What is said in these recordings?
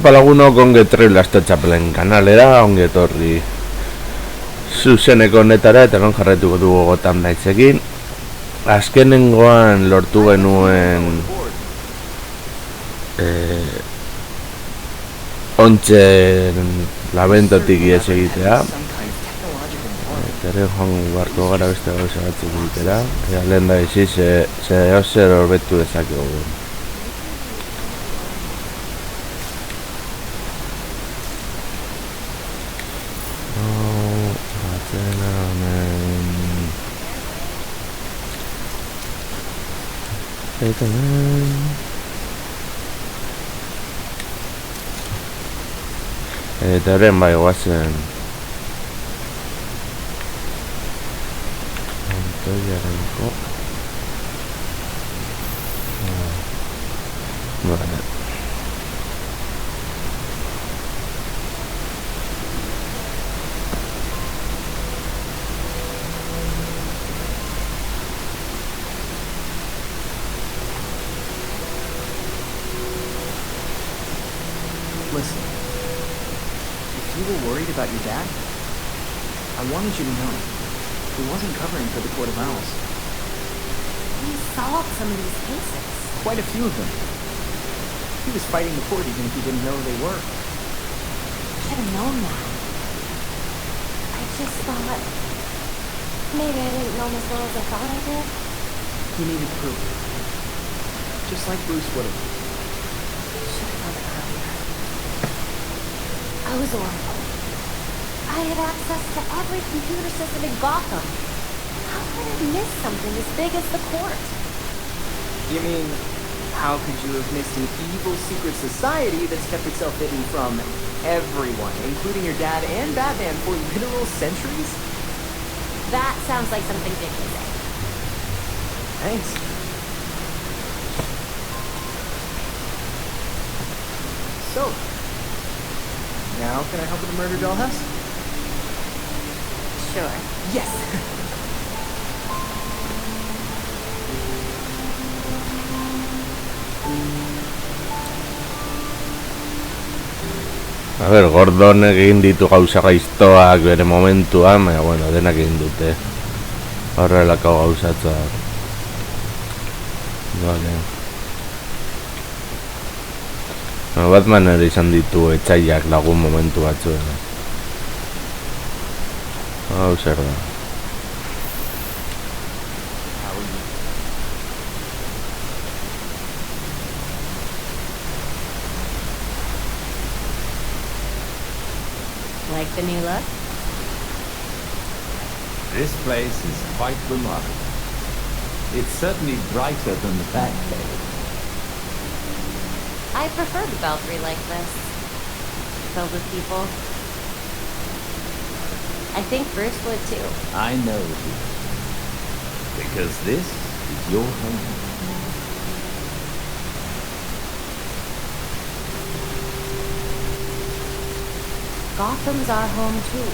Palaguno ongetorri Lasto Txapelen kanalera, ongetorri zuzeneko honetara eta non jarraituko dugu gotan daitzekin. Azkenengoan lortu genuen ontzen labentotik ies egitea. Eta ere joan barko gara beste gauza batzuk egitera. Lehen da izi zer horbetu dezakegu. Eta horren bai guazen Antoiarenko Vale. Listen, if you were worried about your dad, I wanted you to know he wasn't covering for the Court of Owls. We solved some of these cases. Quite a few of them. He was fighting the court even if he didn't know they were. I should have known that. I just thought... Maybe I didn't know as well as I thought I did. He needed proof. Just like Bruce would have. Should have done it earlier. I was oracle. I had access to every computer system in Gotham. How could I have missed something as big as the court? You mean, how could you have missed an evil secret society that's kept itself hidden from everyone, including your dad and Batman, for literal centuries? That sounds like something Dick would say. Thanks. So, now can I help with the murder dollhouse? Sure. Yes! A ber, Gordon egin ditu gauza gaiztoak bere momentuan, baina, bueno, denak egin dute horrelako gauzatzoak. Vale. Batman ere izan ditu etxaiak lagun momentu batzuen. Hau zer da. Like the new look? This place is quite remarkable. It's certainly brighter than the Batcave. I prefer the Belfry like this. Filled with people. I think Bruce would too. I know it is. Because this is your home. Gotham's our home too.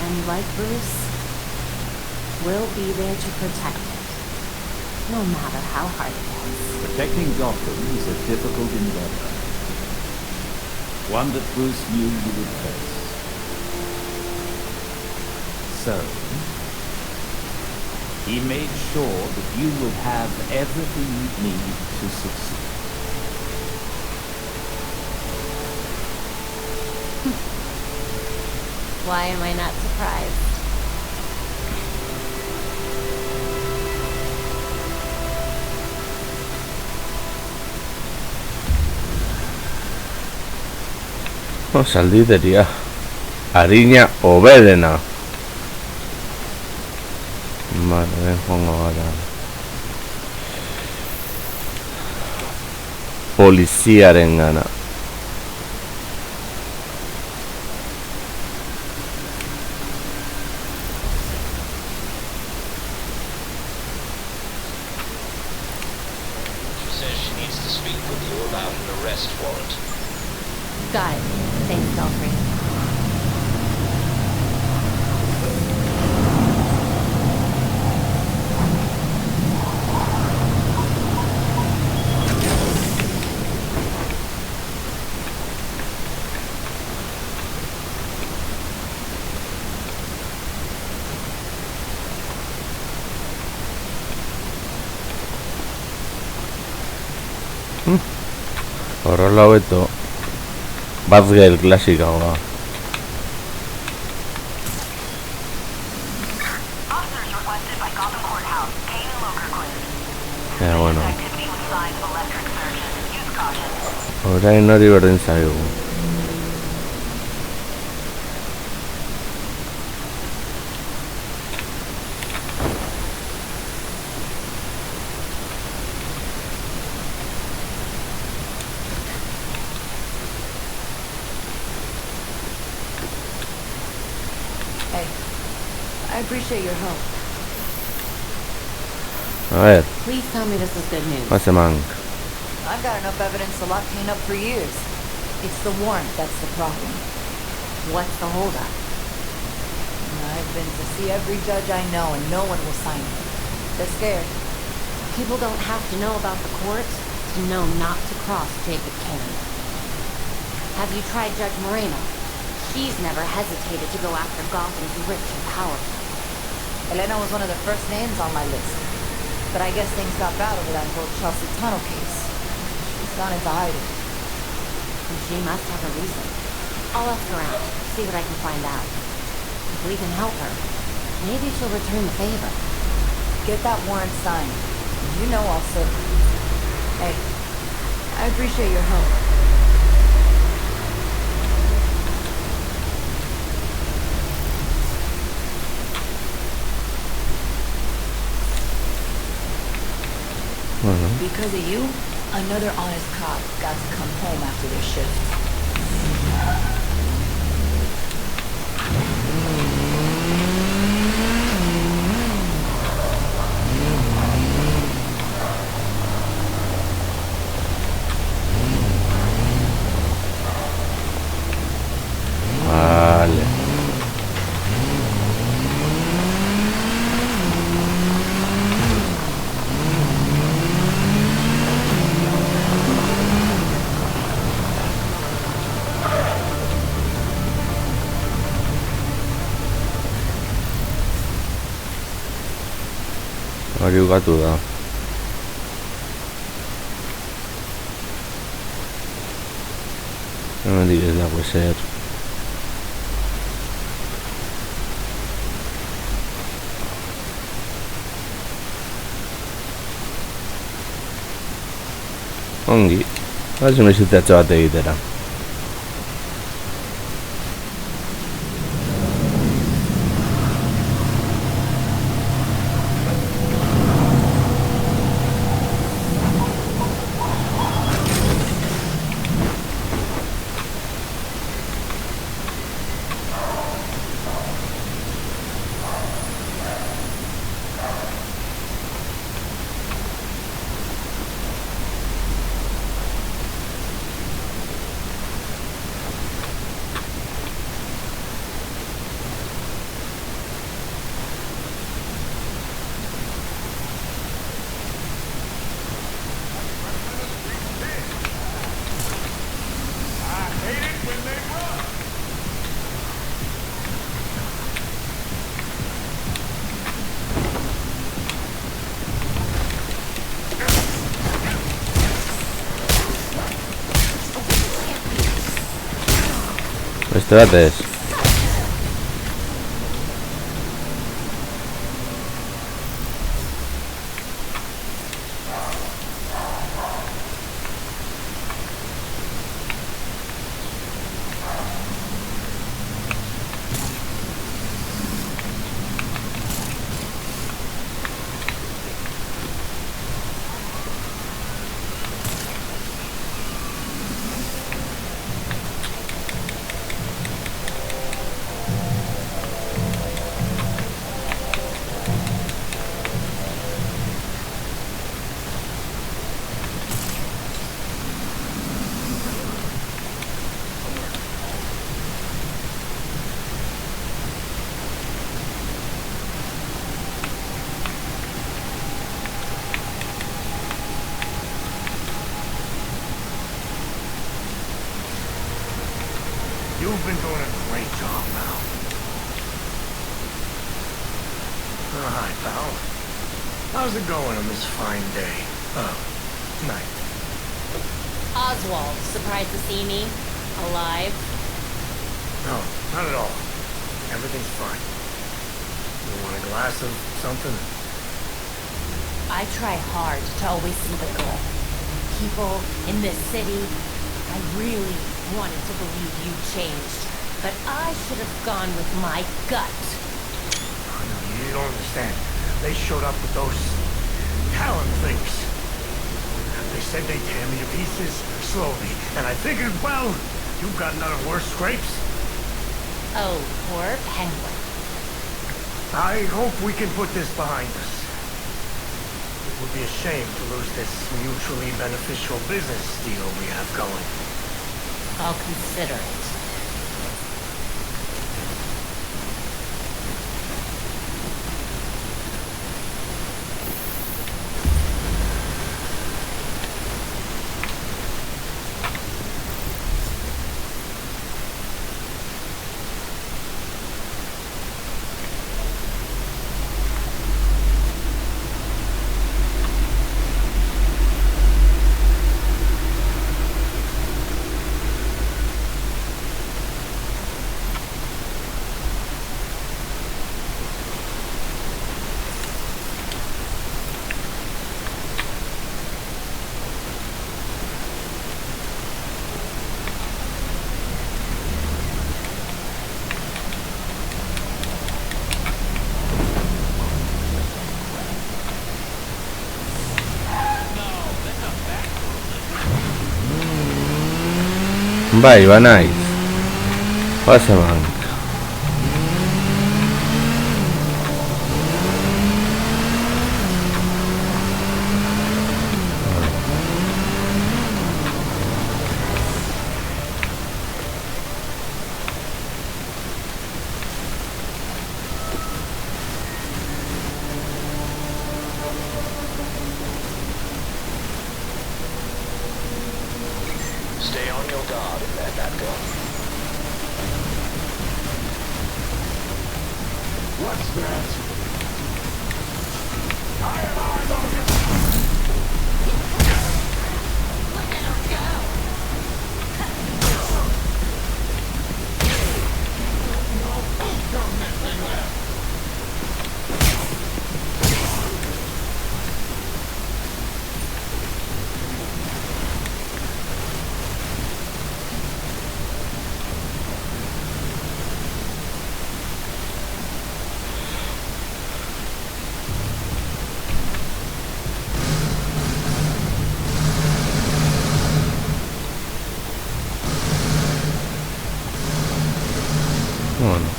And like Bruce, we'll be there to protect it. No matter how hard it is. Protecting Gotham is a difficult endeavor. One that Bruce knew you would face. So, he made sure that you will have everything you need to succeed. Why am I not surprised? Saldideria Arina obedena. Vale, joango gara poliziaren gana. She says she needs to speak with you about an arrest warrant. Got it. Thanks, Belfry. Horrela hobeto. Batgirl klasikagoa. Officers requested by Gotham Courthouse. Kane and Loker cleared. Bueno. Activity with signs of electric surges. Use caution. Orain hori berdin zaigu. Hey, I appreciate your help. A ver, Please tell me this is good news. más eman. I've got enough evidence to lock Kane up for years. It's the warrant that's the problem. What's the holdup? I've been to see every judge I know, and no one will sign it. They're scared. People don't have to know about the court to know not to cross Jacob Kane. Have you tried Judge Moreno? She's never hesitated to go after Gotham's rich and powerful. Elena was one of the first names on my list. But I guess things got bad over that whole Chelsea Tunnel case. She's gone into hiding. And she must have a reason. I'll ask around, see what I can find out. If we can help her, maybe she'll return the favor. Get that warrant signed. You know I'll serve. Hey, I appreciate your help. Because of you, another honest cop got to come home after their shift. Vale. Hori ukatu da. Hemendik ez dago ezer. Ongi. Hasi mesutatxo bat egitera. Beste bat ez. You've been doing a great job now. Hi, pal. How's it going on this fine day? Oh, night. Oswald, surprised to see me? Alive? No, not at all. Everything's fine. You want a glass of something? I try hard to always see the good. People in this city, I really wanted to believe you changed, but I should have gone with my gut. Oh, no, you don't understand. They showed up with those Talon things. They said they'd tear me to pieces slowly, and I figured, well, you've got none of worse scrapes. Oh, poor Penguin. I hope we can put this behind us. It would be a shame to lose this mutually beneficial business deal we have going. I'll consider it. Bai, banaiz. Pasa man. Stay on your guard in there, that gun. What's that? Bueno.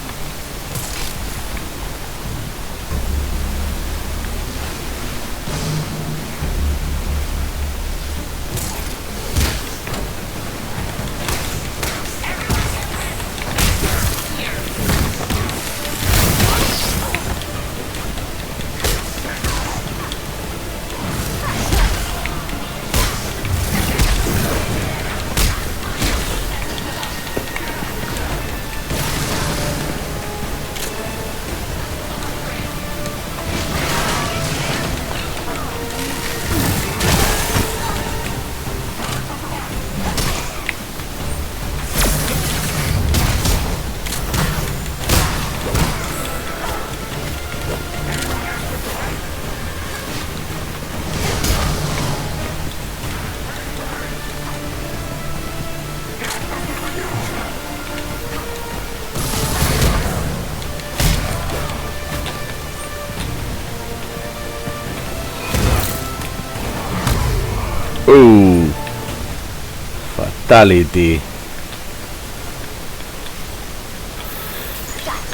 Fatality.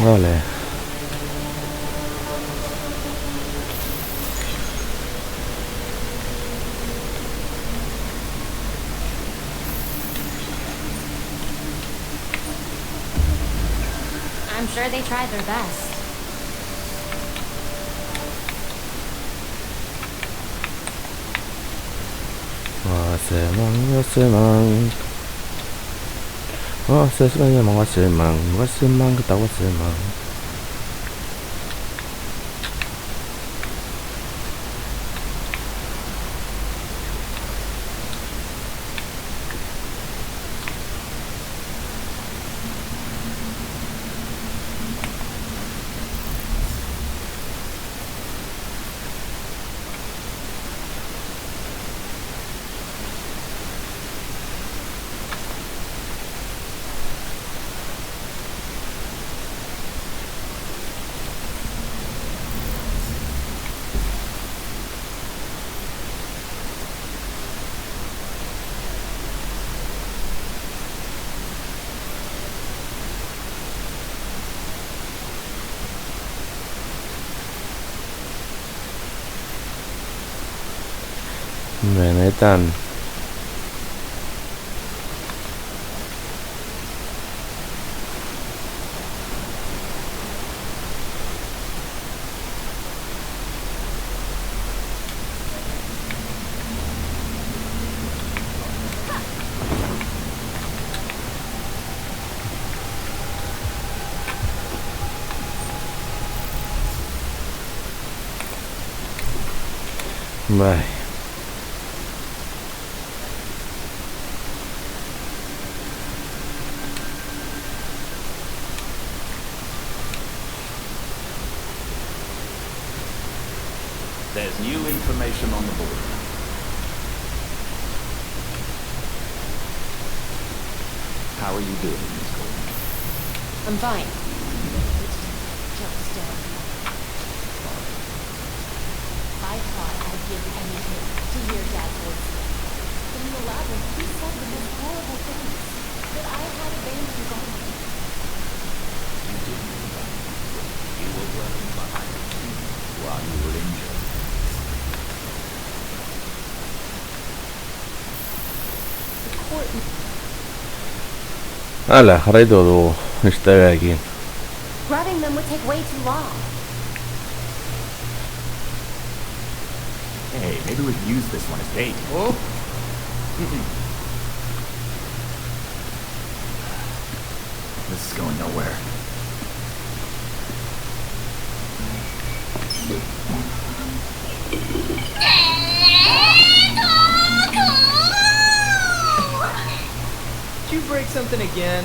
Vale. I'm sure they tried their best. Wasemang ketawa semang. Benetan. Bai. There's new information on the board. How are you doing, Miss Coleman? I'm fine. Just, I thought I'd give anything to hear Dad voice. But in the labyrinth, he said the most horrible things. That I had abandoned God. You didn't know that. You were working behind the scenes while you were injured. Hala, jarraitu dugu historiarekin. Grabbing them would take way too long. Hey, maybe we could use this one as bait. Oh? This is going nowhere. Did you break something again?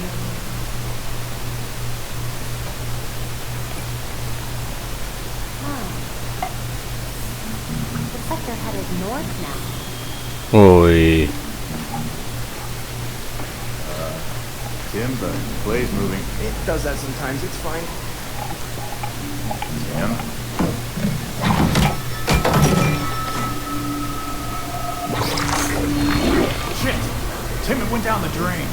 Looks like they're headed north now. Uy. Tim, the clay's moving. It does that sometimes, it's fine. Tim? Shit! Tim, it went down the drain.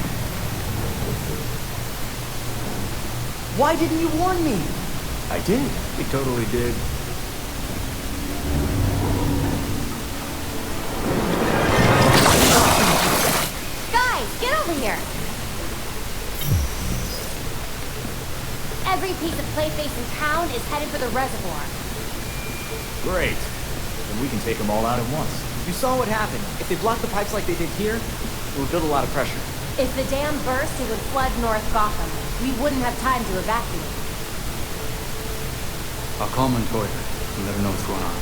Why didn't you warn me? I did. We totally did. Guys, get over here! Every piece of Clayface in town is headed for the reservoir. Great. Then we can take them all out at once. You saw what happened. If they block the pipes like they did here, it would build a lot of pressure. If the dam burst, it would flood North Gotham. We wouldn't have time to evacuate. I'll call Montoya and let her know what's going on.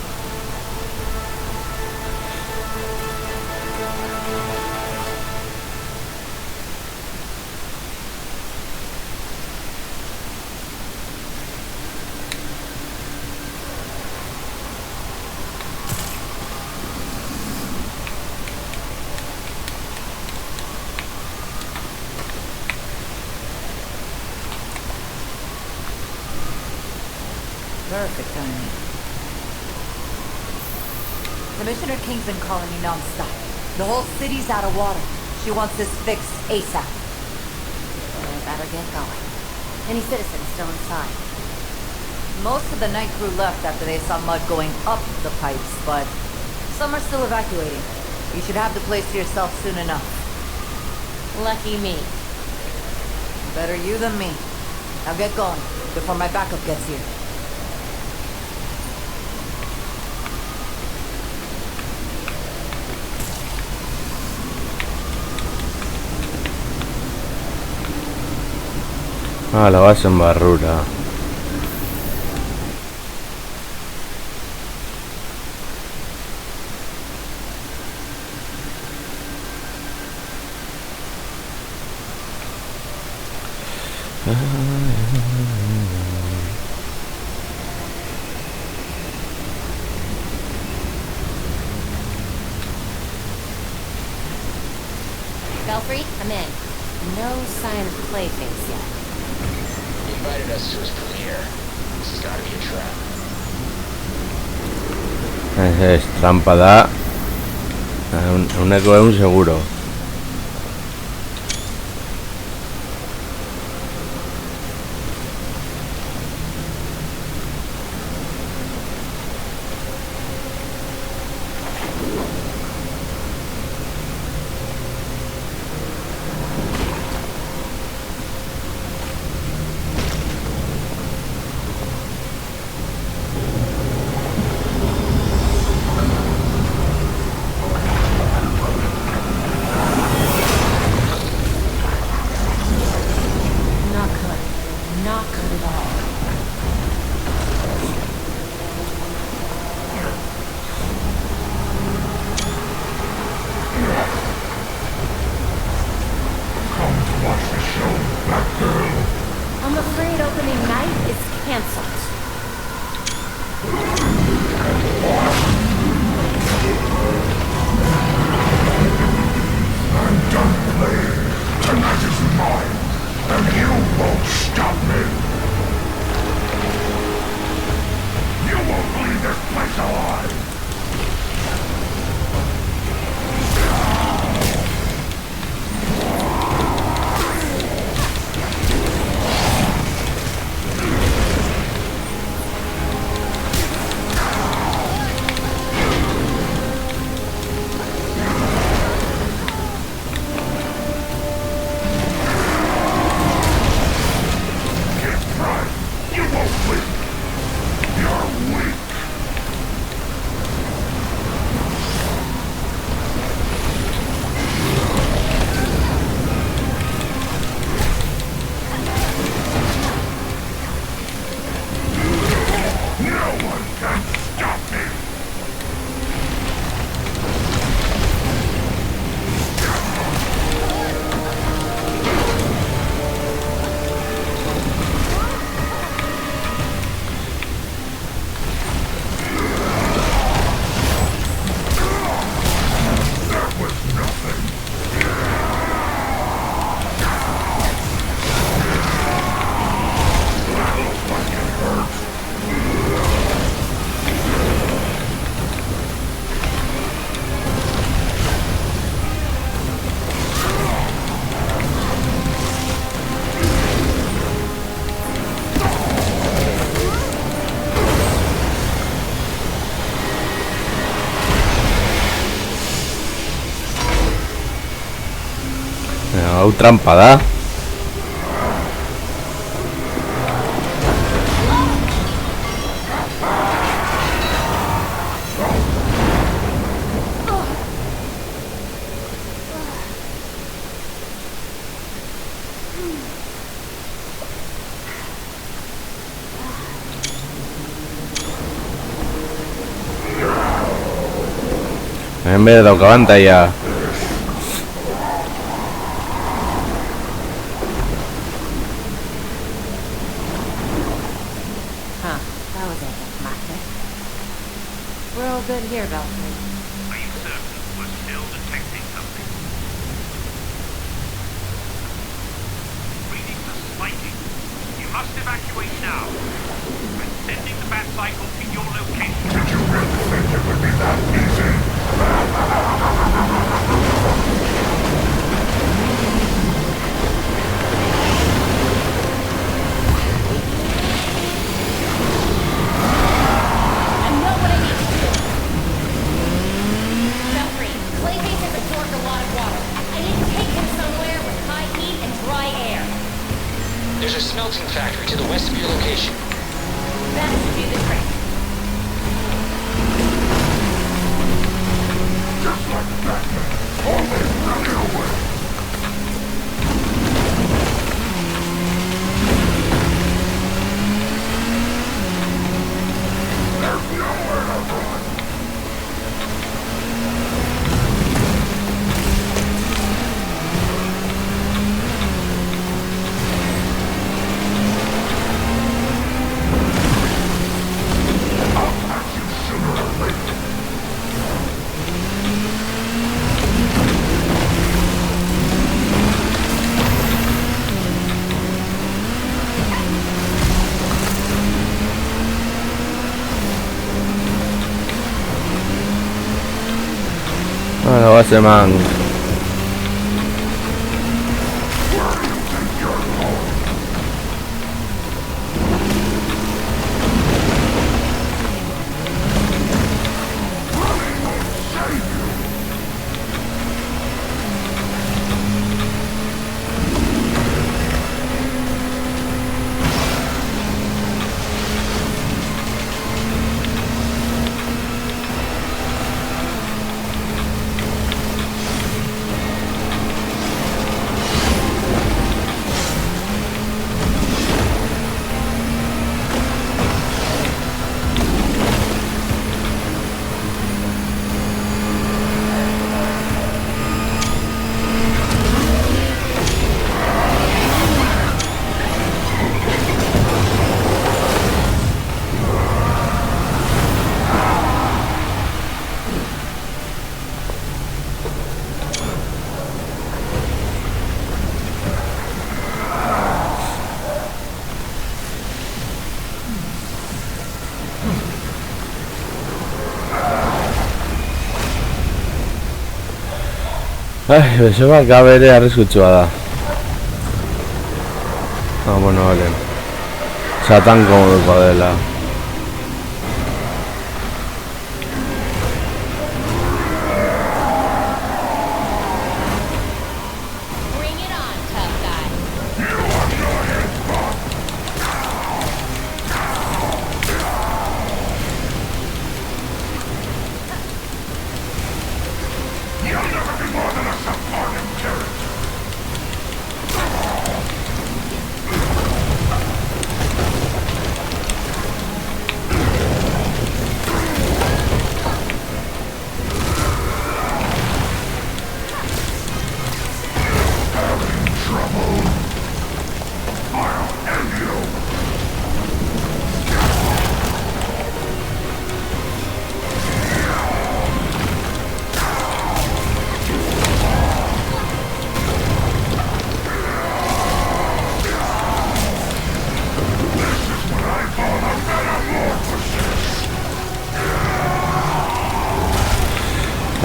Perfect timing. Commissioner King's been calling me non-stop. The whole city's out of water. She wants this fixed ASAP. Well, I better get going. Any citizen still inside? Most of the night crew left after they saw mud going up the pipes, but some are still evacuating. You should have the place to yourself soon enough. Lucky me. Better you than me. Now get going, before my backup gets here. Ah, la vas en barrura. Belfry, I'm in. No sign of Clayface yet. He invited us to his premiere. This has got to be a trap. Es trampa da. Uneko egun seguro. opening night is canceled. I'm done playing. Tonight is mine, and you won't stop me. You won't leave this place alive. Hau trampa da. En vez de dauka abantaila. Good here, Belfry. Are you certain we're still detecting something? Reading the spiking. You must evacuate now. I'm sending the bat cycle to your location. Did you really think it would be that easy? There's a smelting factory to the west of your location. That should do the trick. Just like Batman, always running away. There's nowhere to run. Bueno, va a ser man. Ai, besoak gabe ere arriskutsua da. Ah, bueno, vale. Satan komoduko dela. Bring it on, tough guy. You'll never be more than a supporting character.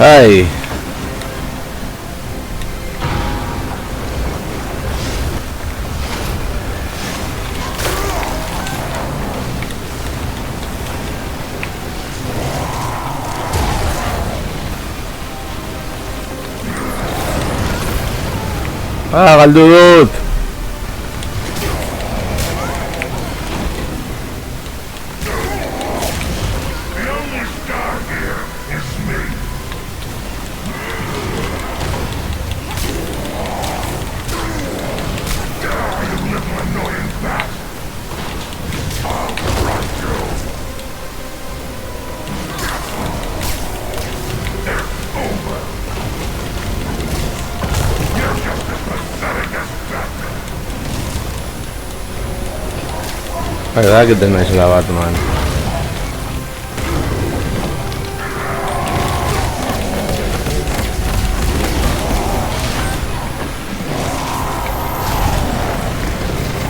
Ai. Ah, galdu dut. The only star here is me. Die, you little annoying bat. I'll crush you. It's over. You're just as pathetic as Batman. Verdad que tenéis la Batman.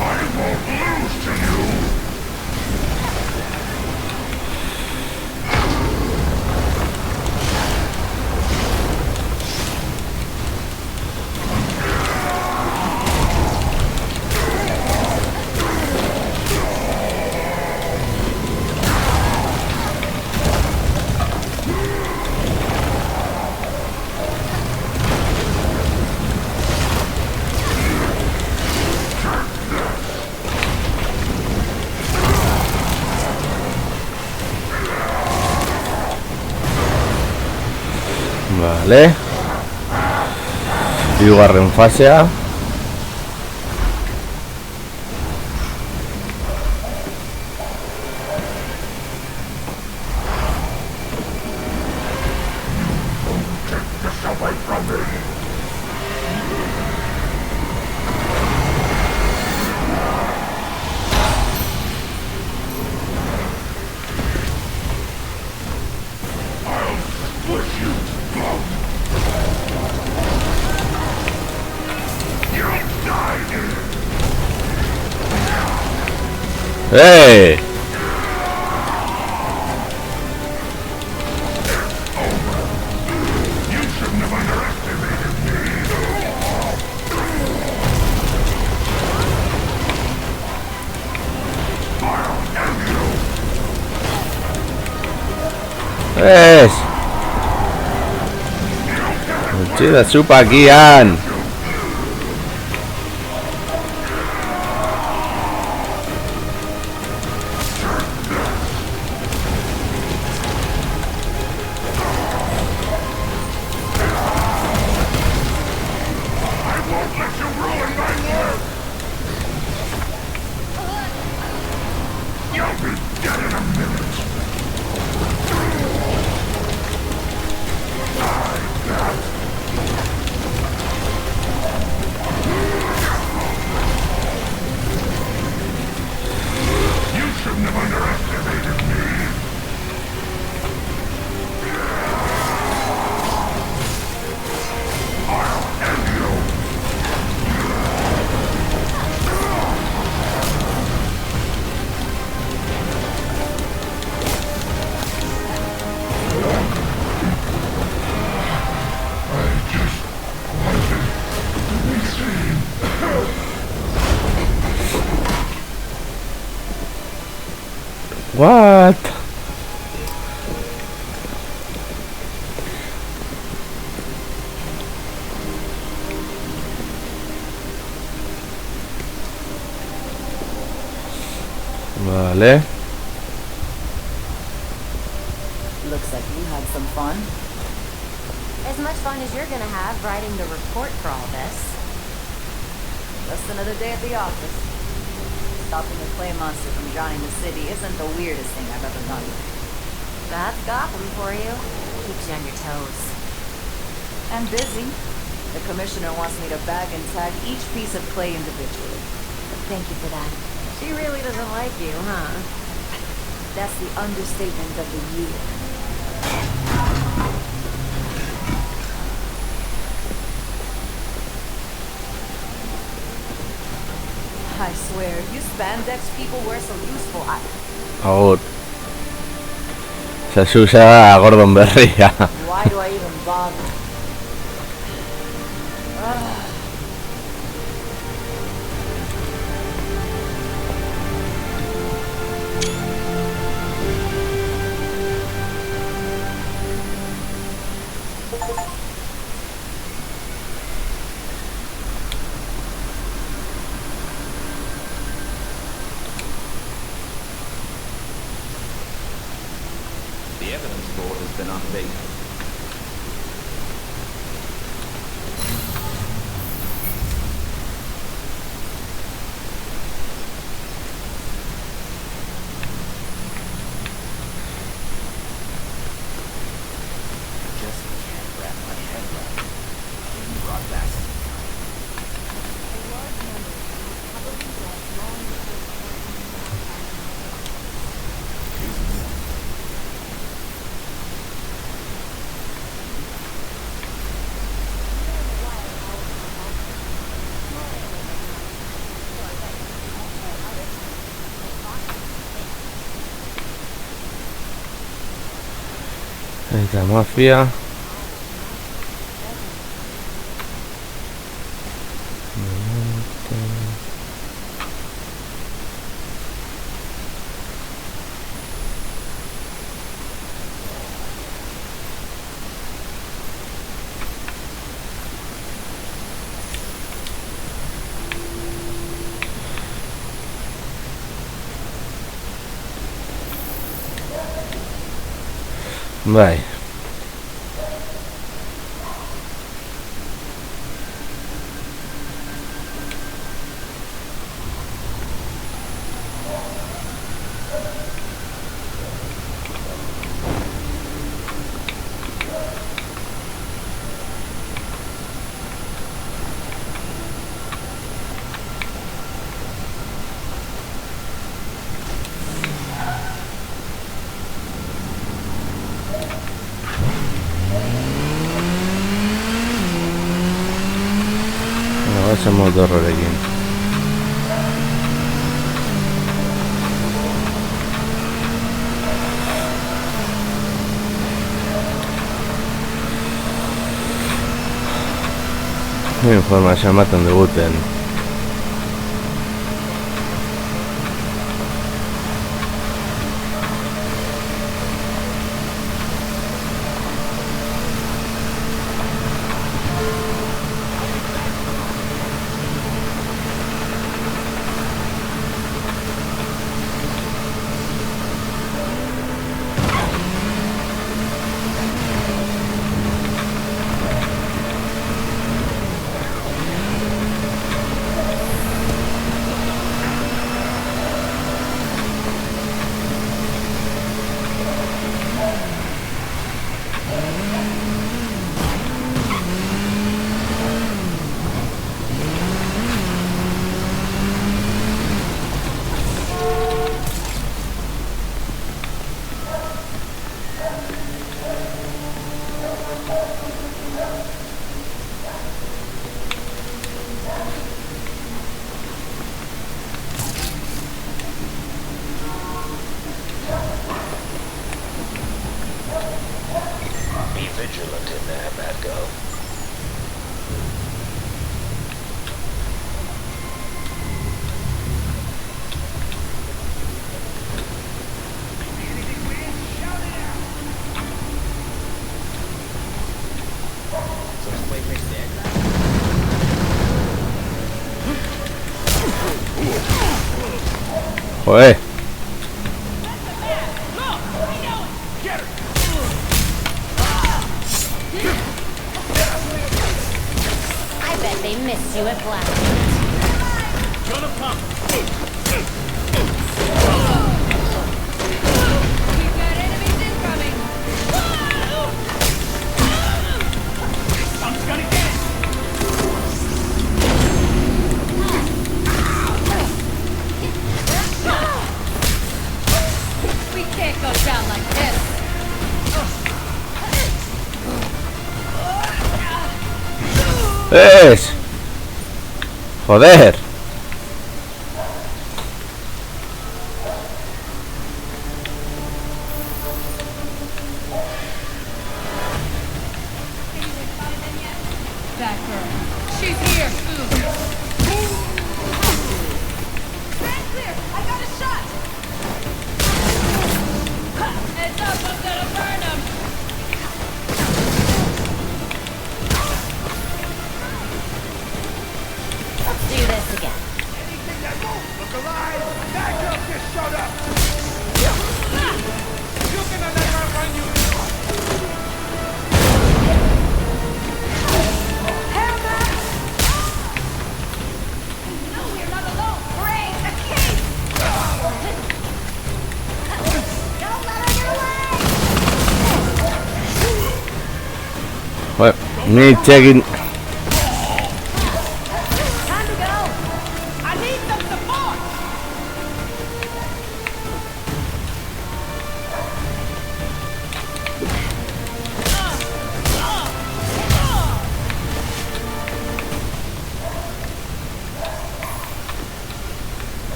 I won't lose to you. Vale. Hirugarren fasea. This away from me. I'll split you to bones. You'll die here. Hey. You shouldn't have underestimated me. I'll end you. Es. Chida chupa aquí, Ann. I won't let you ruin my work. You'll be dead in a minute. Die, bat. What? Vale. Looks like you had some fun. As much fun as you're gonna have writing the report for all this. Just another day at the office. Stopping the clay monster from drowning the city isn't the weirdest thing I've ever done. That's Gotham for you. Keeps you on your toes. I'm busy. The commissioner wants me to bag and tag each piece of clay individually. Thank you for that. She really doesn't like you, huh? That's the understatement of the year. I swear, you spandex people were so useful. Agur. Se usa a Gordon Berria. Why do I even bother? The evidence board has been updated. Just can't wrap my head around it. Getting brought back. Esta mafia. Bai. Ese motor horrekin. Informazioa ematen diguten. Joder. I bet they missed you at Black. We've got enemies incoming! Someone's gonna get it! We can't go down like this! ¡Es! ¡Joder! That girl. She's here! Stand clear! I got a shot! Heads up, I'm gonna burn him! Let's do this again. Anything that moves, look alive! That girl just showed up! You can let her run you! No, we're not alone! Great! The key! Don't let her get away! Joder, me checking. Time to go! I need some support!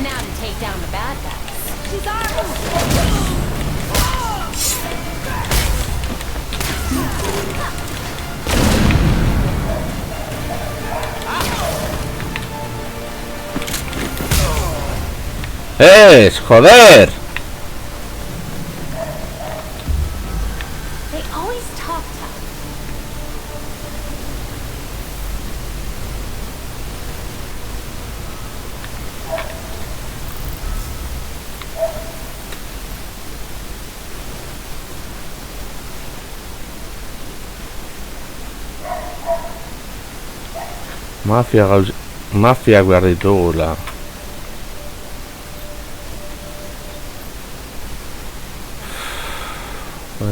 Now to take down the bad guys. She's armed! ¡Es! ¡Joder! They always talk tough. Mafiak behar ditugula.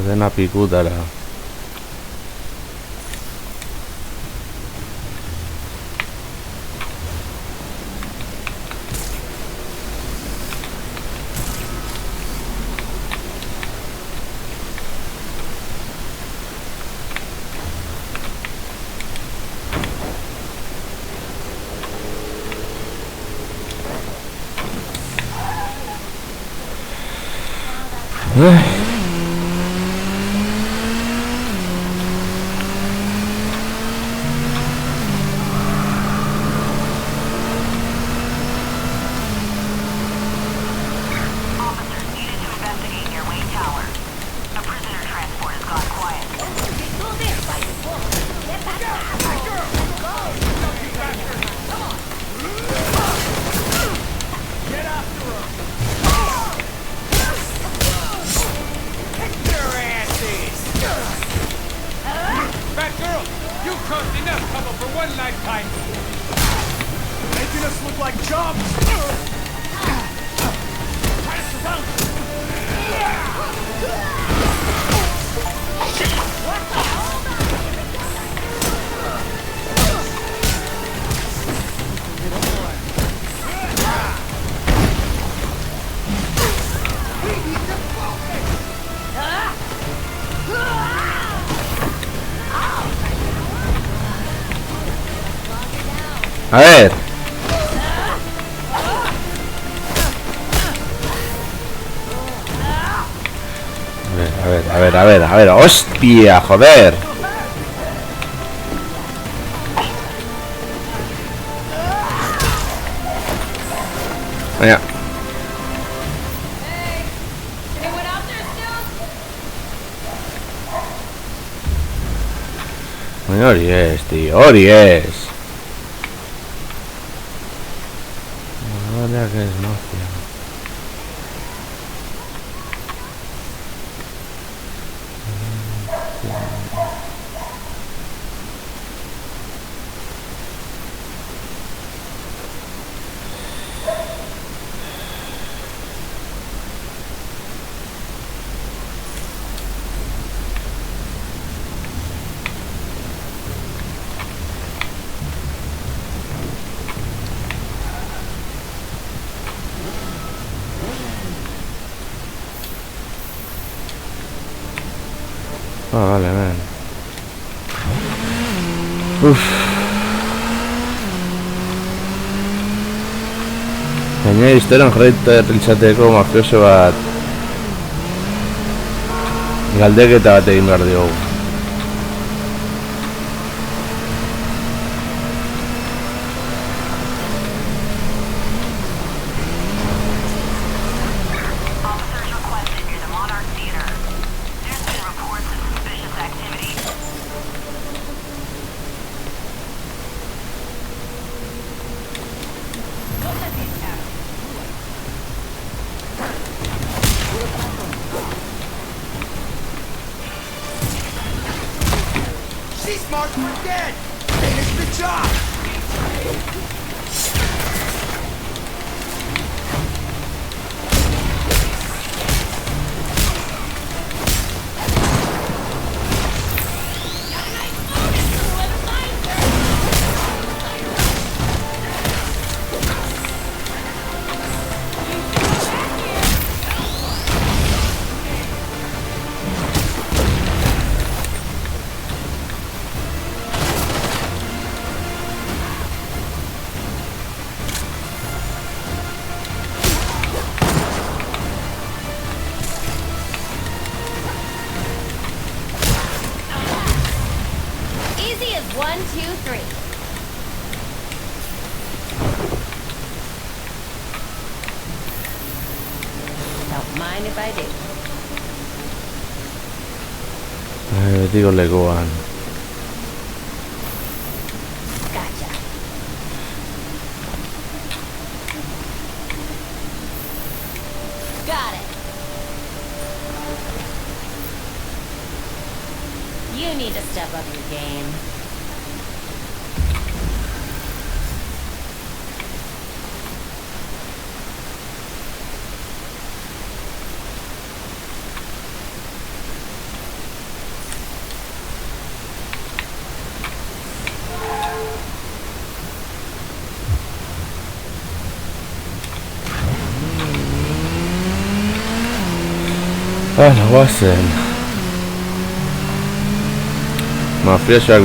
Dena pikutara. Officers needed to investigate near Wayne Tower. A prisoner transport has gone quiet. Get after her! Kick their asses! Fat girl, you caused enough trouble for one lifetime! Making us look like chumps! Try to surround us! A ver. A ver. ¡Hostia, joder! Baina Baina hori ez, tío, hori ez. Ahora que es mafia. Vale, man. Gaina historian jarraitzateko mafioso bat galdeketa bat egin behar diogu. She's marked for dead! Finish the job! Easy as 1, 2, 3. Don't mind if I do. Betiko lekuan. Gotcha. Got it. You need to step up your game. Guazen. Mafiosoak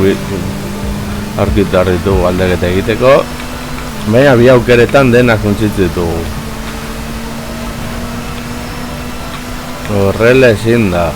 aurkitu ditugu aldaketa egiteko, baina bi aukeretan denak funtzitzu ditugu. Horrela ezin da.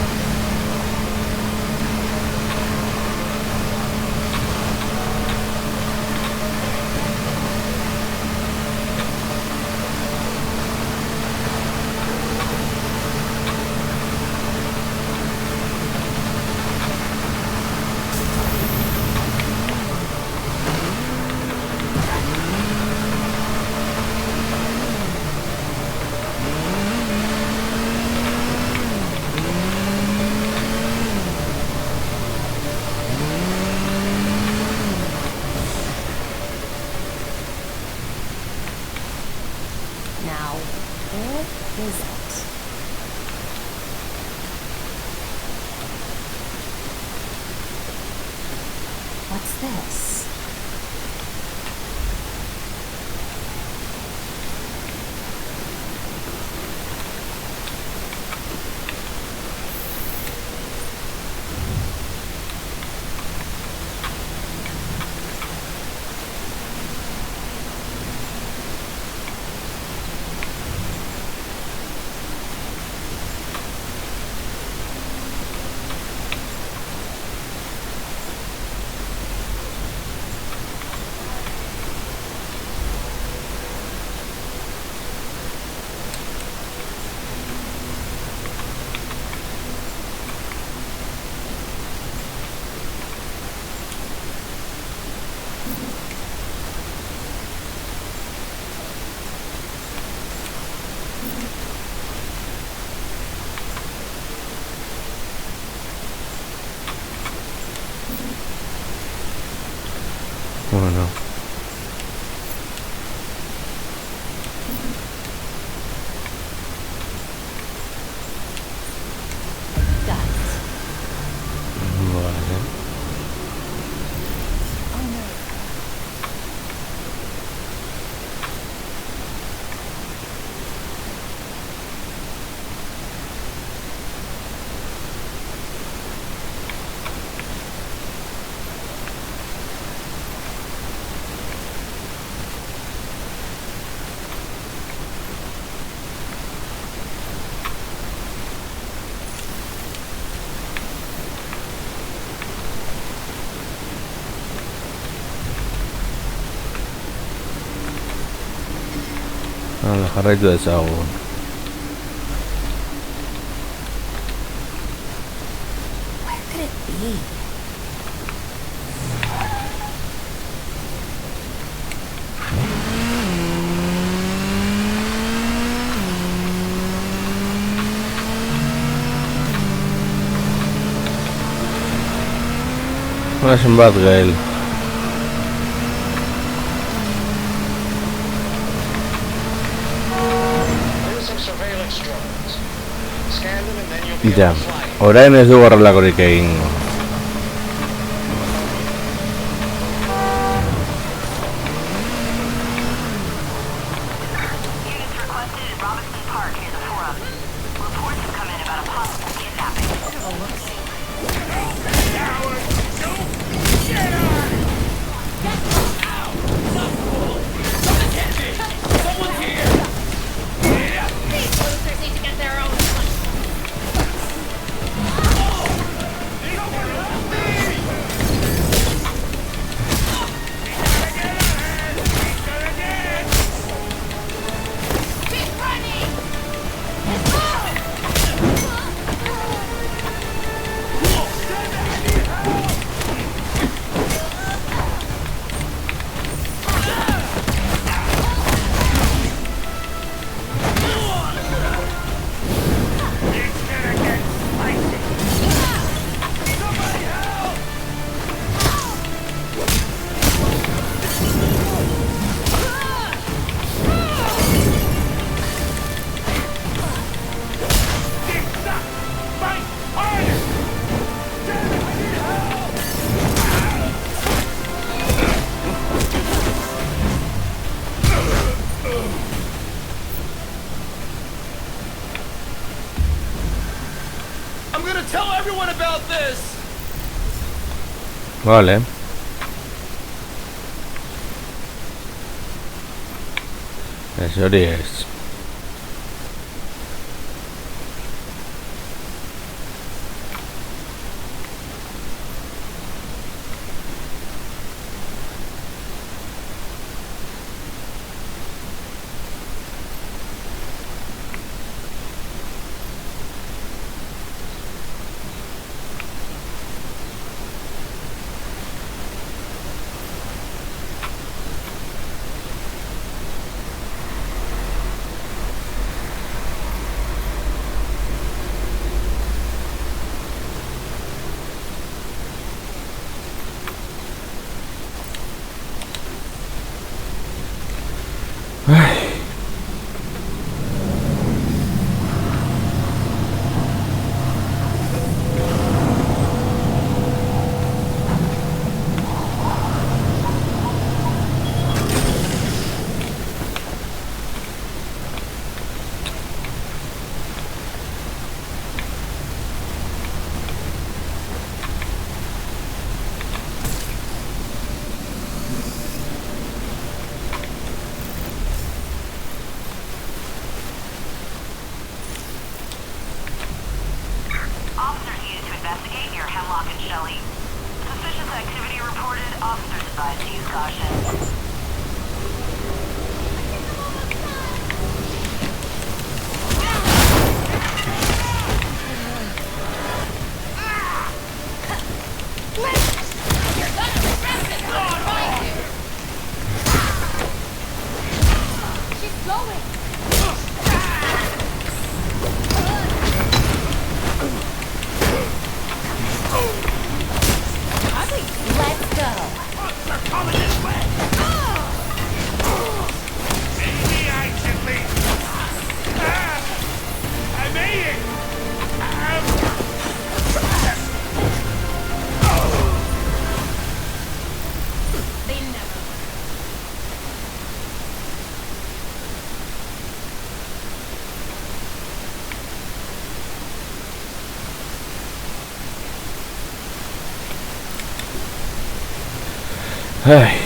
Now, where is it? What's this? Bueno. Vale. Jarraitu dezagun. Where could it be? Una Batgirl. Ja, orain ez du horrelakorik egingo. Units requested at Robinson Park near the Forum. Reports have come in about a possible kidnapping. These losers need to get their own. Vale. Eso es. Officers used to investigate near Hemlock and Shelley. Suspicious activity reported. Officers advised to use caution. She's going. Let's go. They're coming this way! Ay.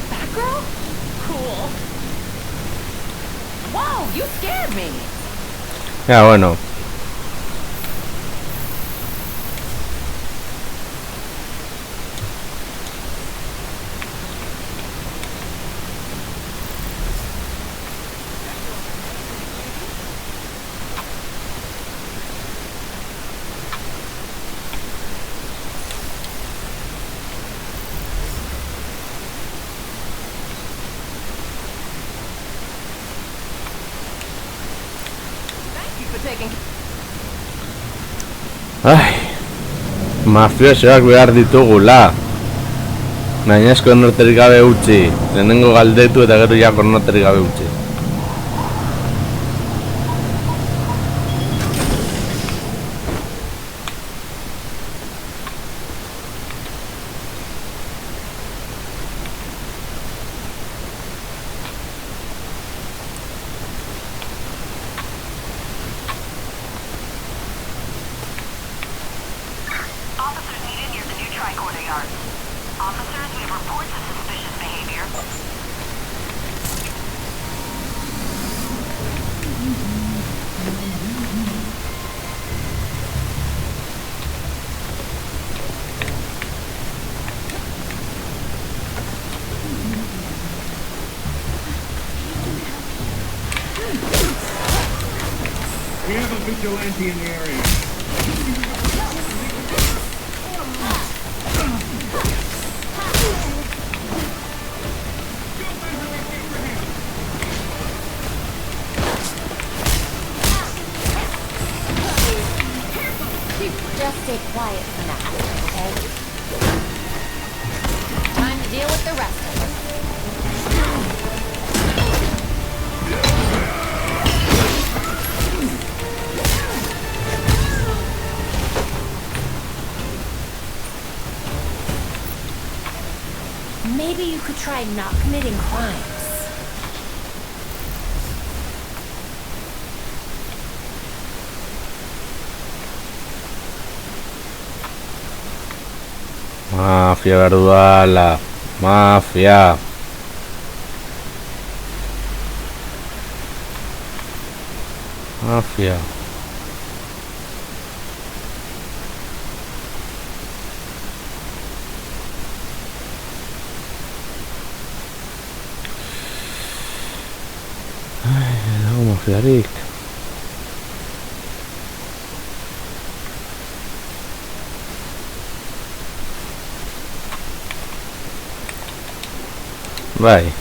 Batgirl? Cool. Wow, you scared me. Ya, bueno. Ai, mafiosoak behar ditugula. Baina ez konorterik gabe utzi. Lehenengo galdetu eta gero ja konorterik gabe utzi. Officers needed near the new tricorder yard. Officers, we have reports of suspicious behavior. We have a vigilante in the area. Just stay quiet for now, okay? Time to deal with the rest of us. Maybe you could try not committing crimes. Mafia behar dudala. Mafia. Mafia. Ai, dago mafiarik. Bai.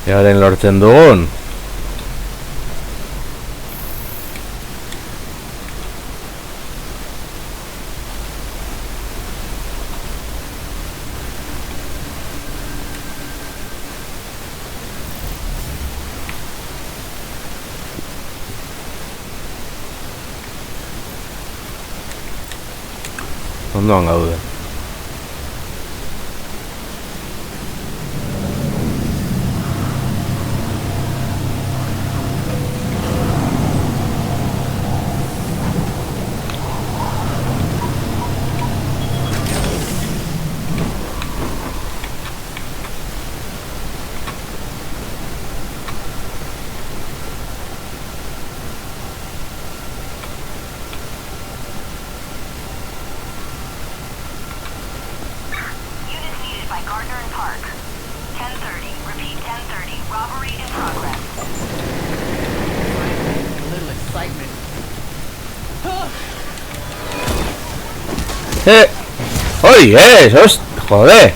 Earen lortzen dugun. Ondoan gaude. Units needed by Gardner and Park. 10:30. Repeat, 10:30. Robbery in progress. A little excitement. ¡Oye! ¡Sos! ¡Joder!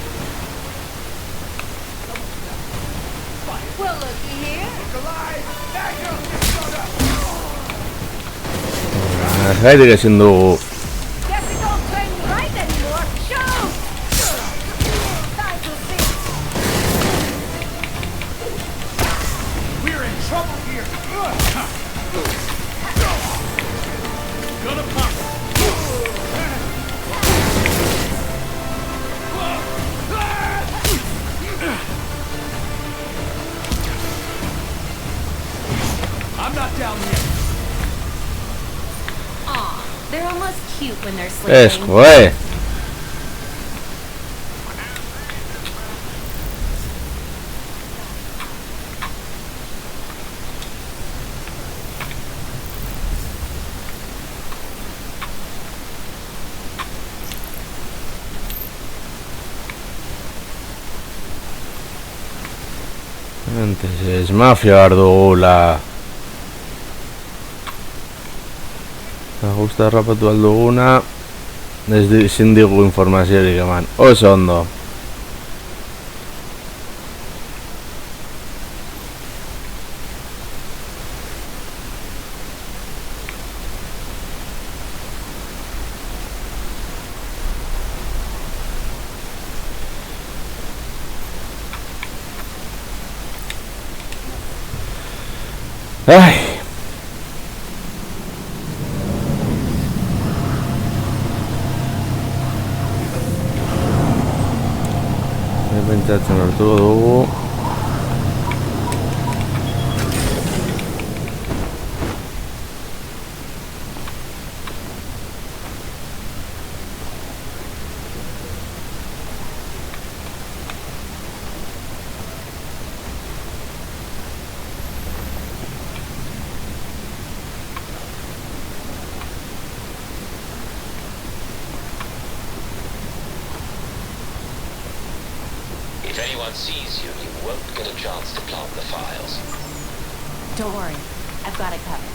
Well, looky here. Gaitik ezin dugu. Guess it don't turn you right anymore. Shoot! Guys will see. We're in trouble here. Gonna pop. I'm not down yet. Aw, they're almost cute when they're sleeping. Joder. Antes es mafia dugula. Ajusta rapatu alduguna. Ezin digu informaziorik eman. Oso ondo. Ai. Pentsatzen lortuko dugu. If anyone sees you, you won't get a chance to plant the files. Don't worry, I've got it covered.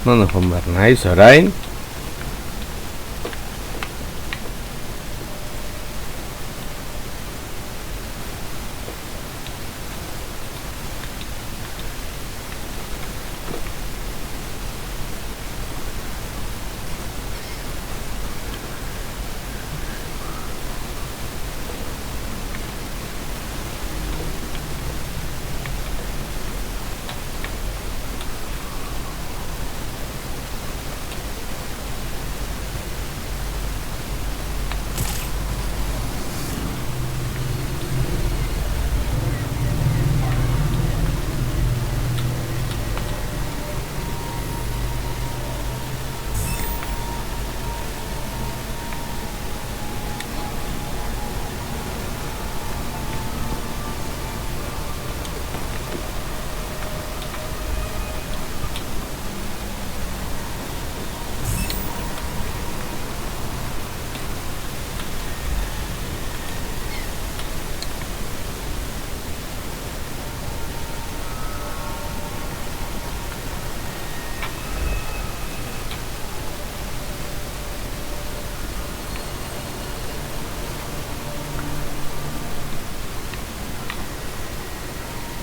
Non joan behar naiz, orain?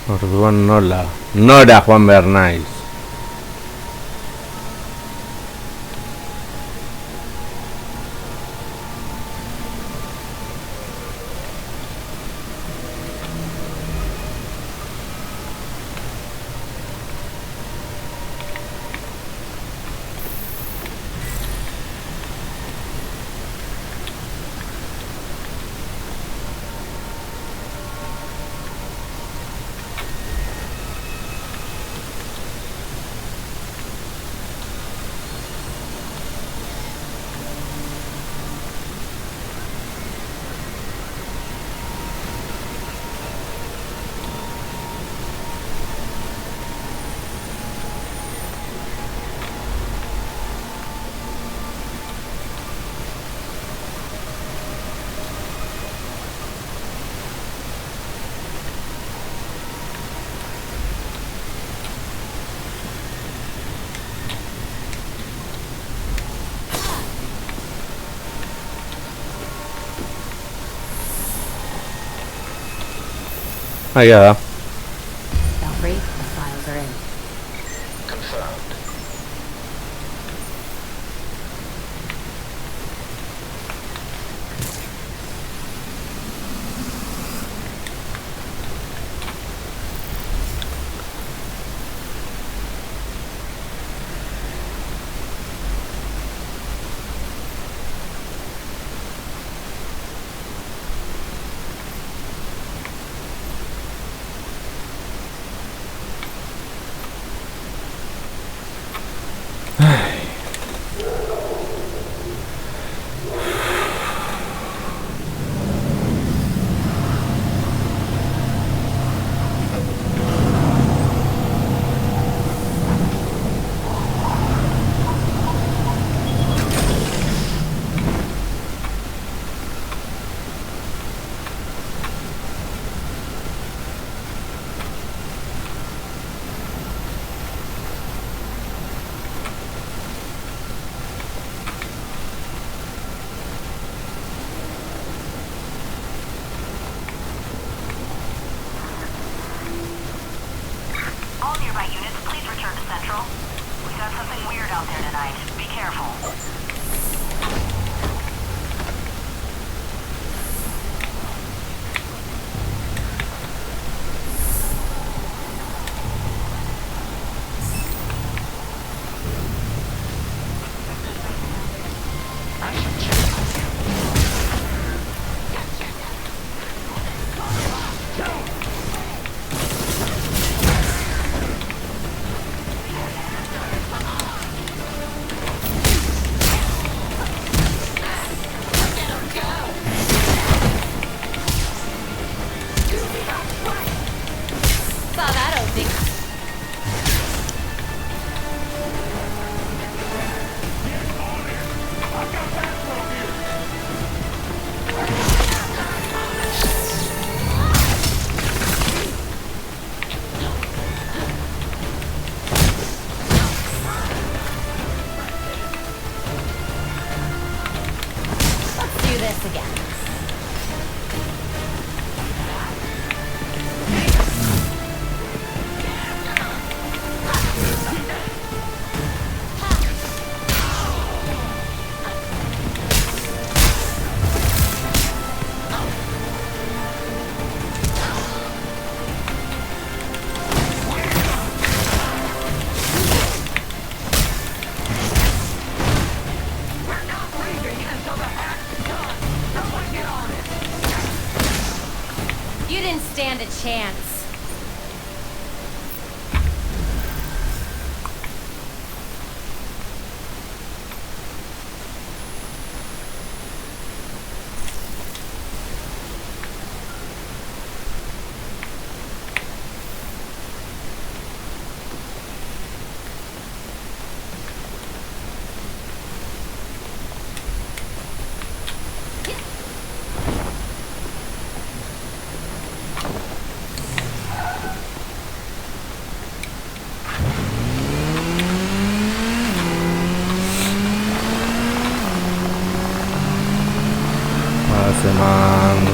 Orduan nola? Nora joan behar naiz? Egia da. Belfry, the files are in. Confirmed. All nearby units, please return to Central. We've got something weird out there tonight. Be careful. chance. Man.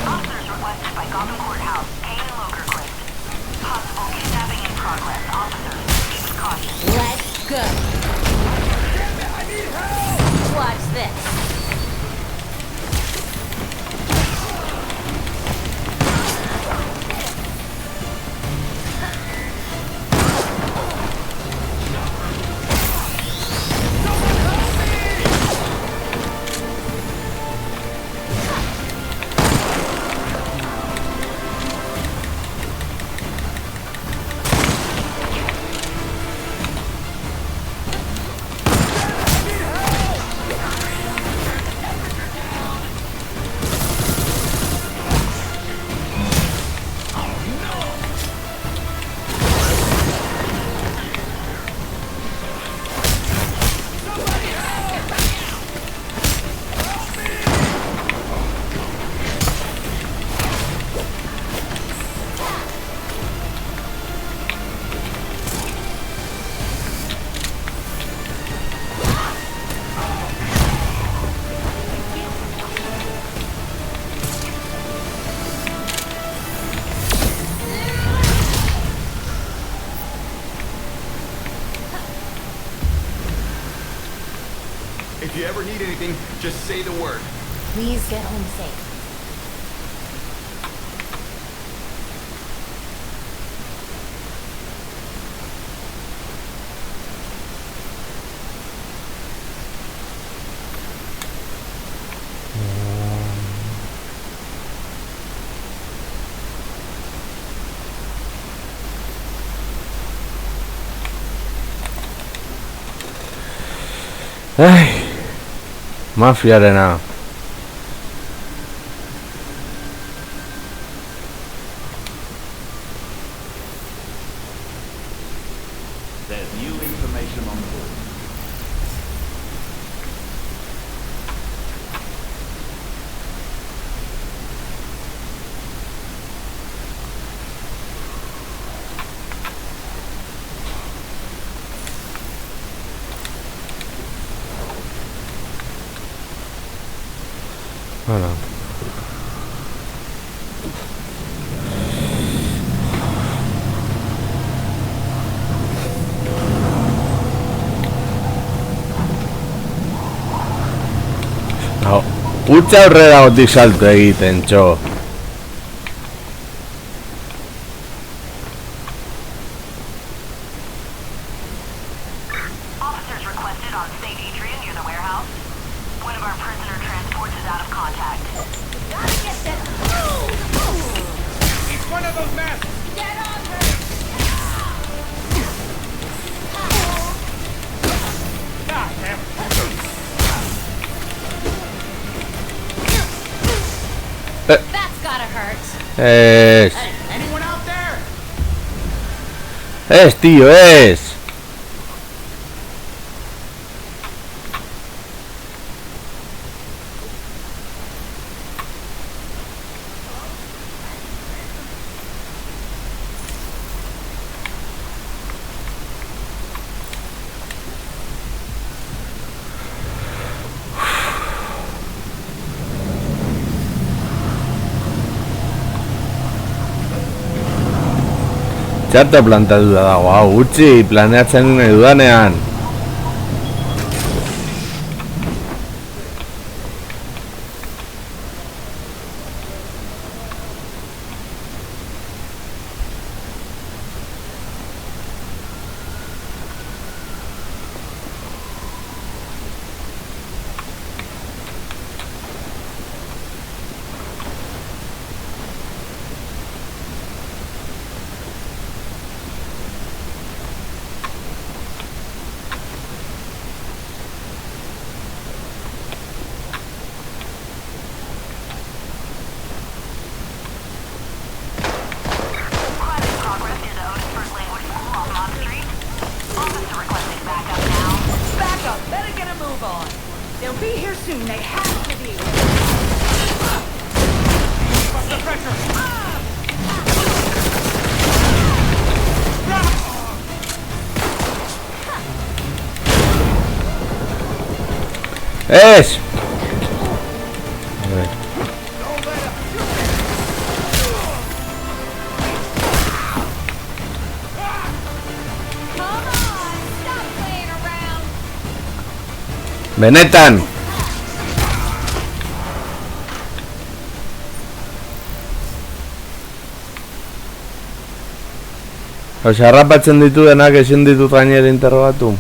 Officers requested by Gotham Courthouse, Kane and Lokerquist. Possible kidnapping in progress. Officers, proceed with caution. Let's go. Damn it, I need help! Watch this. If you ever need anything, just say the word. Please get home safe. Ai, mafiarena. There's new information on board. Voilà. No, utzi aurrera gotik salto egiten, txo. Officers requested on St. Adrian near the warehouse. One of our prisoner transports is out of contact. Gotta get this. Each one of those masks! Get on her. God damn it! That's gotta hurt. Es. Anyone out there? Es, tío, es. Txarto plantatuta dago, hau, utzi planeatzen nahi dudanean. soon they have to be. Up the pressure! ¡Es! A ver. Benetan! Osea, harrapatzen ditu denak ezin ditut gainera interrogatu.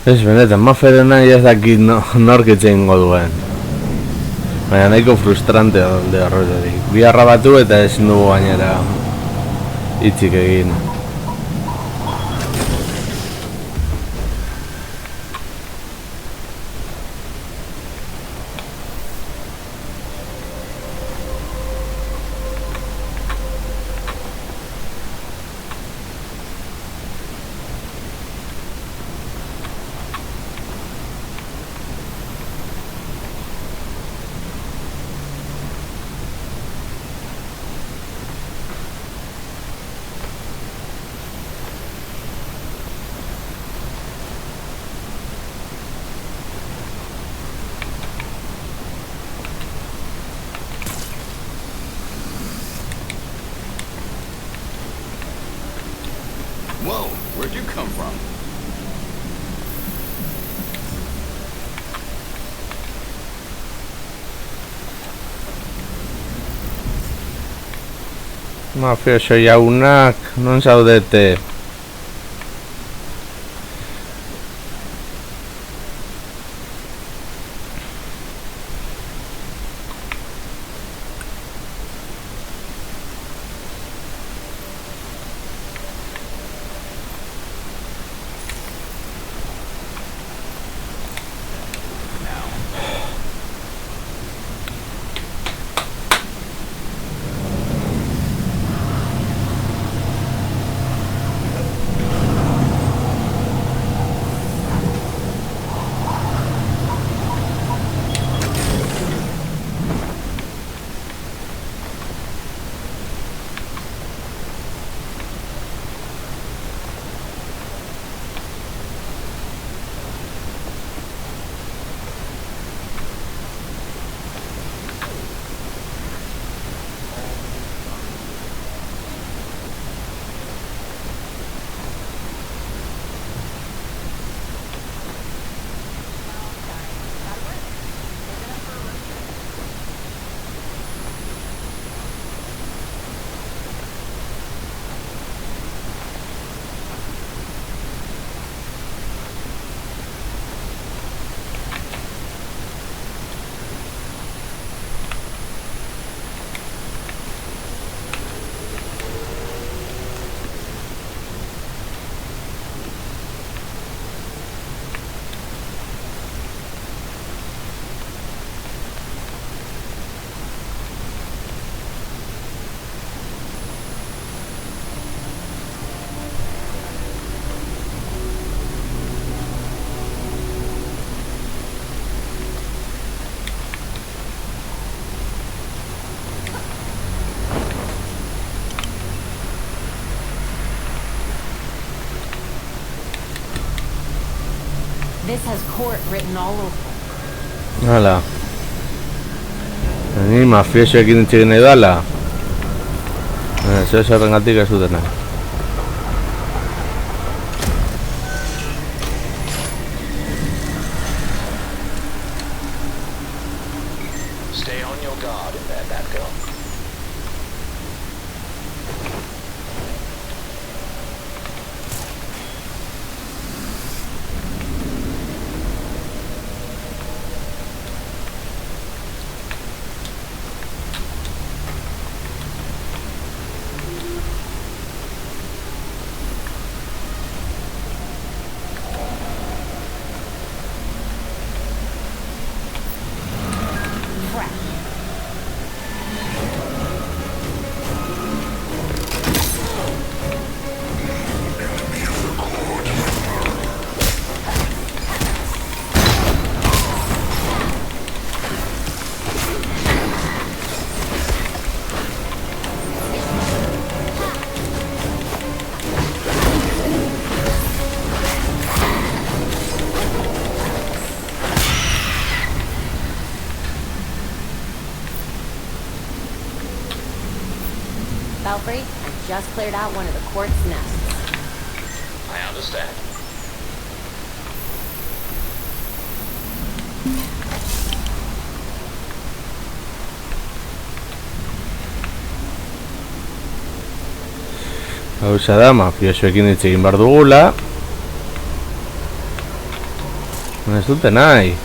Ez, benetan, maferena ez dakit nork etxein goduen. Baina nahiko frustrante alde horretatik. Bi harrabatu eta ezin dugu gainera hitzik egin. Whoa, where'd you come from? Mafioso jaunak, non zaudete? This has court written all over it. Hala. Ni mafiosoekin hitz egin nahi dala. Zer zerrengatik ez dutena. Stay on your guard in there, Batgirl. Belfry, I just cleared out one of the court's nests. I understand. Hauza da, mafiosoekin hitz egin behar dugula. Ez dute nahi.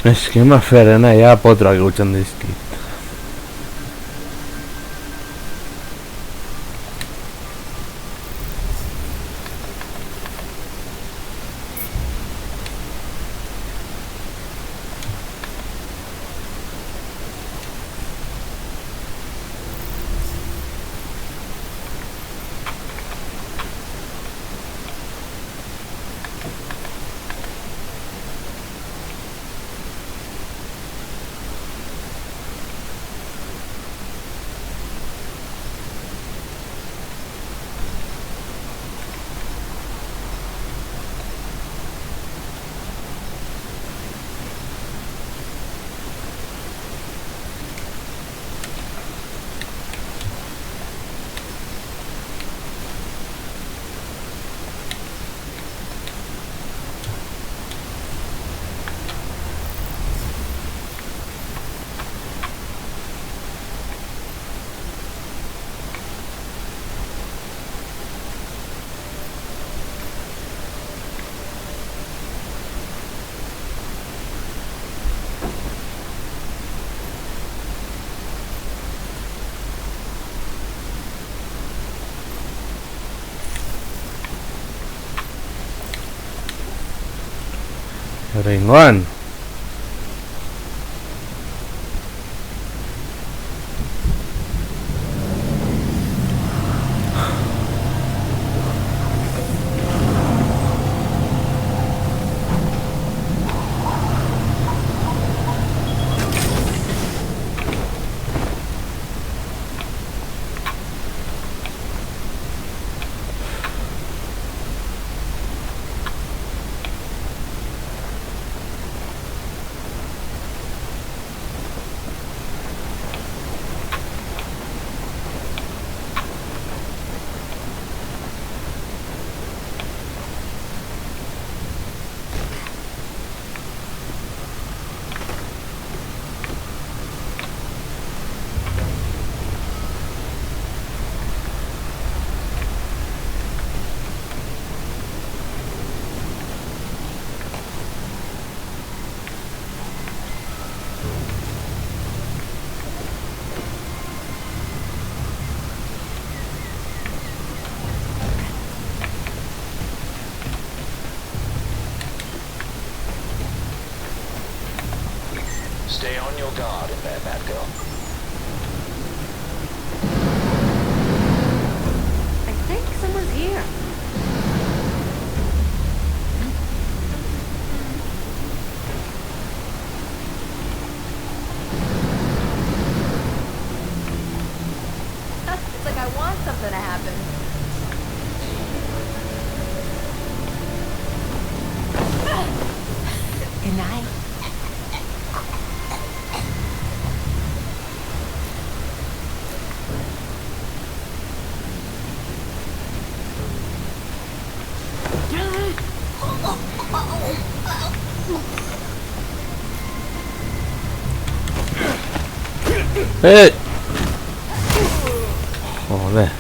Eskema ferena ja potroak gutxan dizkit. Rengoan. Stay on your guard in there, Batgirl. I think someone's here. It's like I want something to happen. Good night. Joder.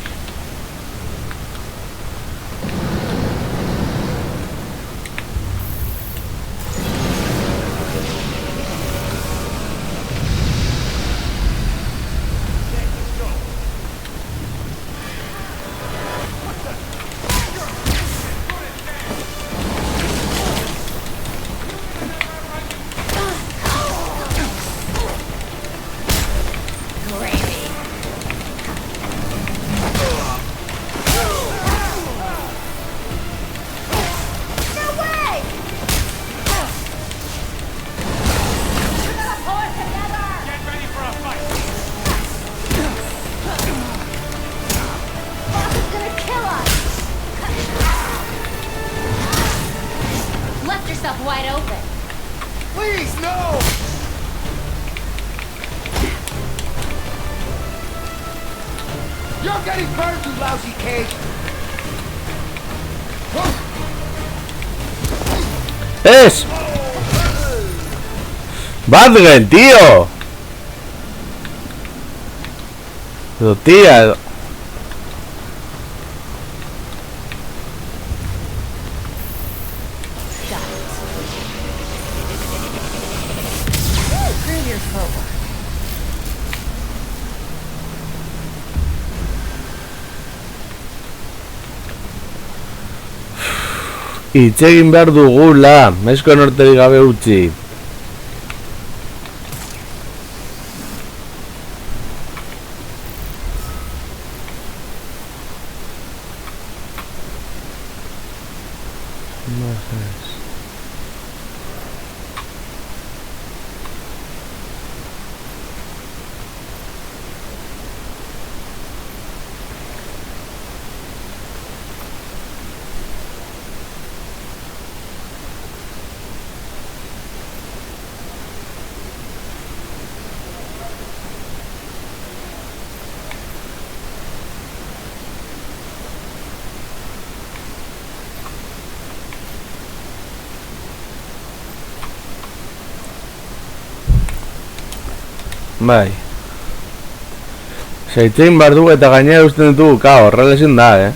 Wide open. Please, no! You're getting burned, you lousy cage! ¡Es! ¡Badgen, tío! Pero tía... Hitz egin behar dugula, mesko norterik gabe utzi. Bai. Seitzen behar dugu eta gainera usten ditugu, kao, horrela ezin da,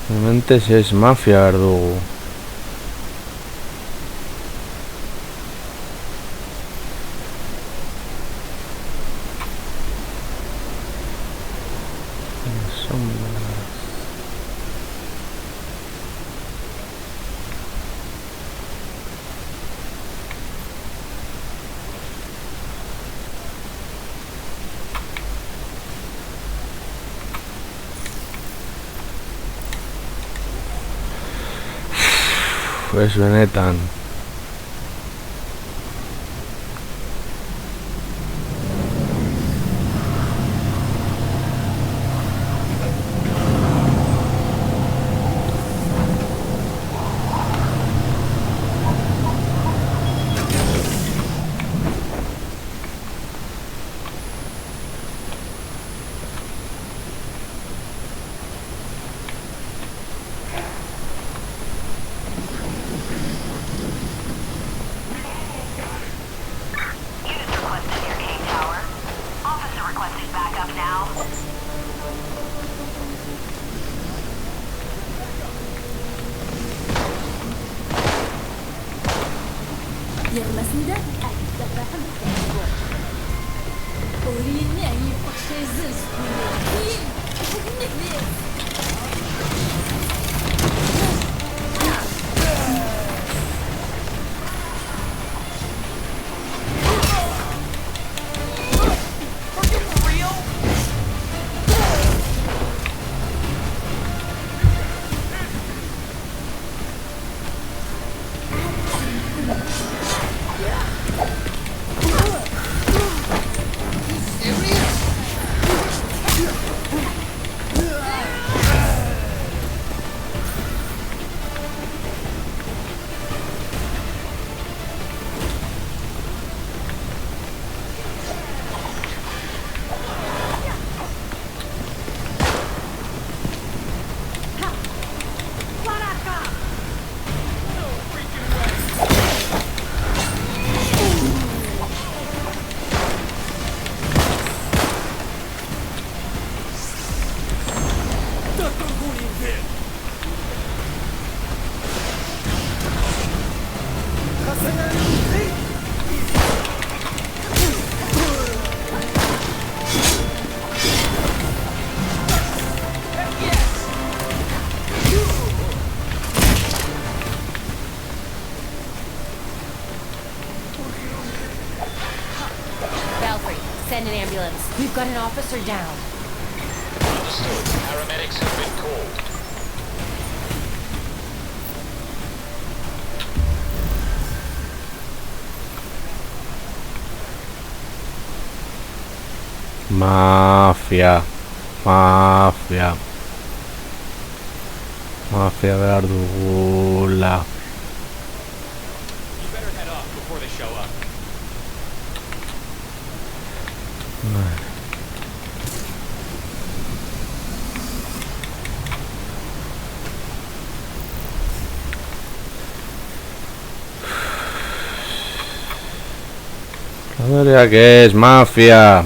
Realmente es mafia behar dugu. Ez benetan. Send an ambulance. We've got an officer down. Understood. Paramedics have been called. Mafia. Mafia. Mafia behar dugula. You better head off before they show up. A ver, ¿qué es? Mafia.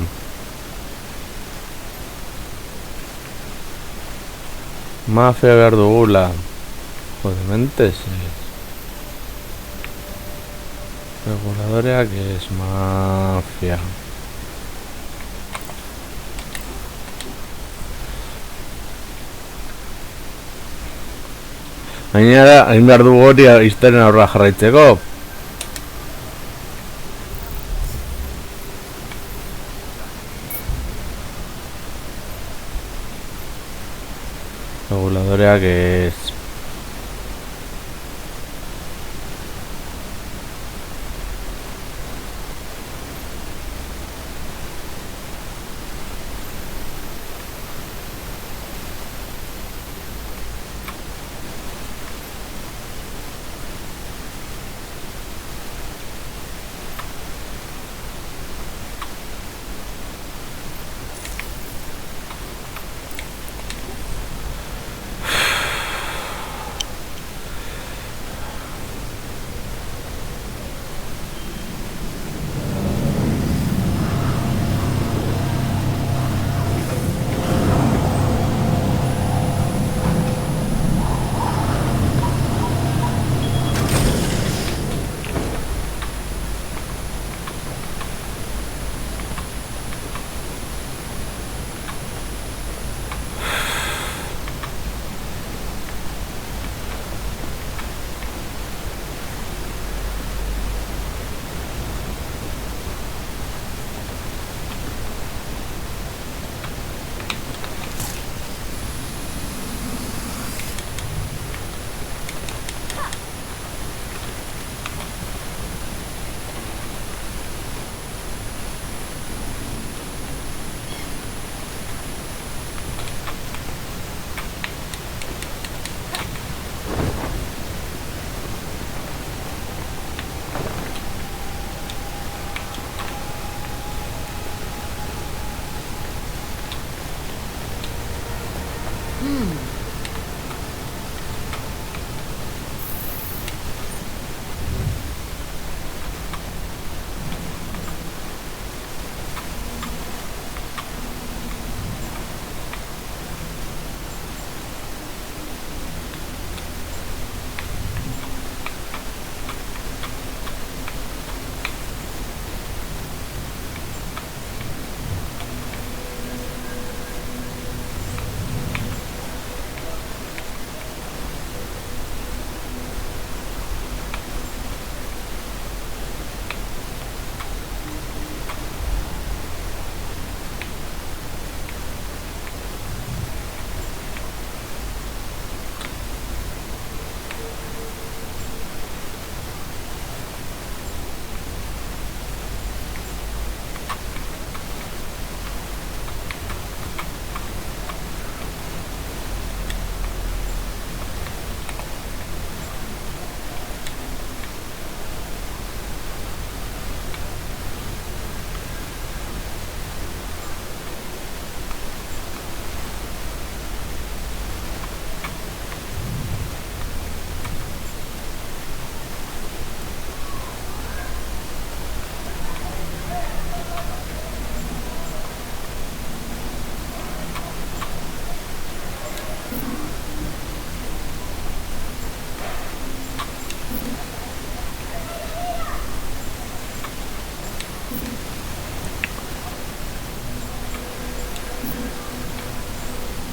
Mafia behar dugula. Obviamente sí. Reguladora que es mafia. Gainera, hain behar dugu hori izteren aurra jarraitzeko. Reguladorea que es...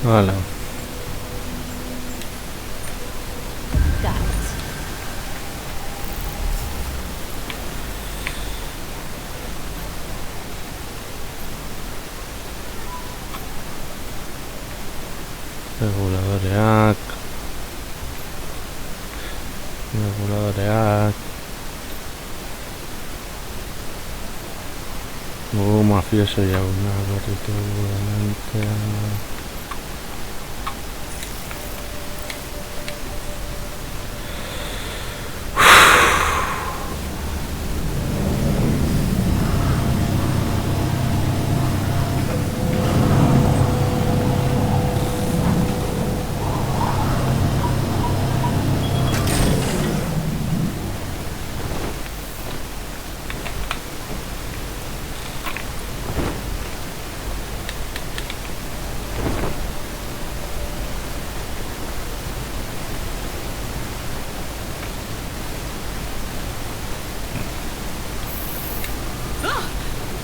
Hala. Got it. Reguladoreak. Mafioso jauna berritu delante.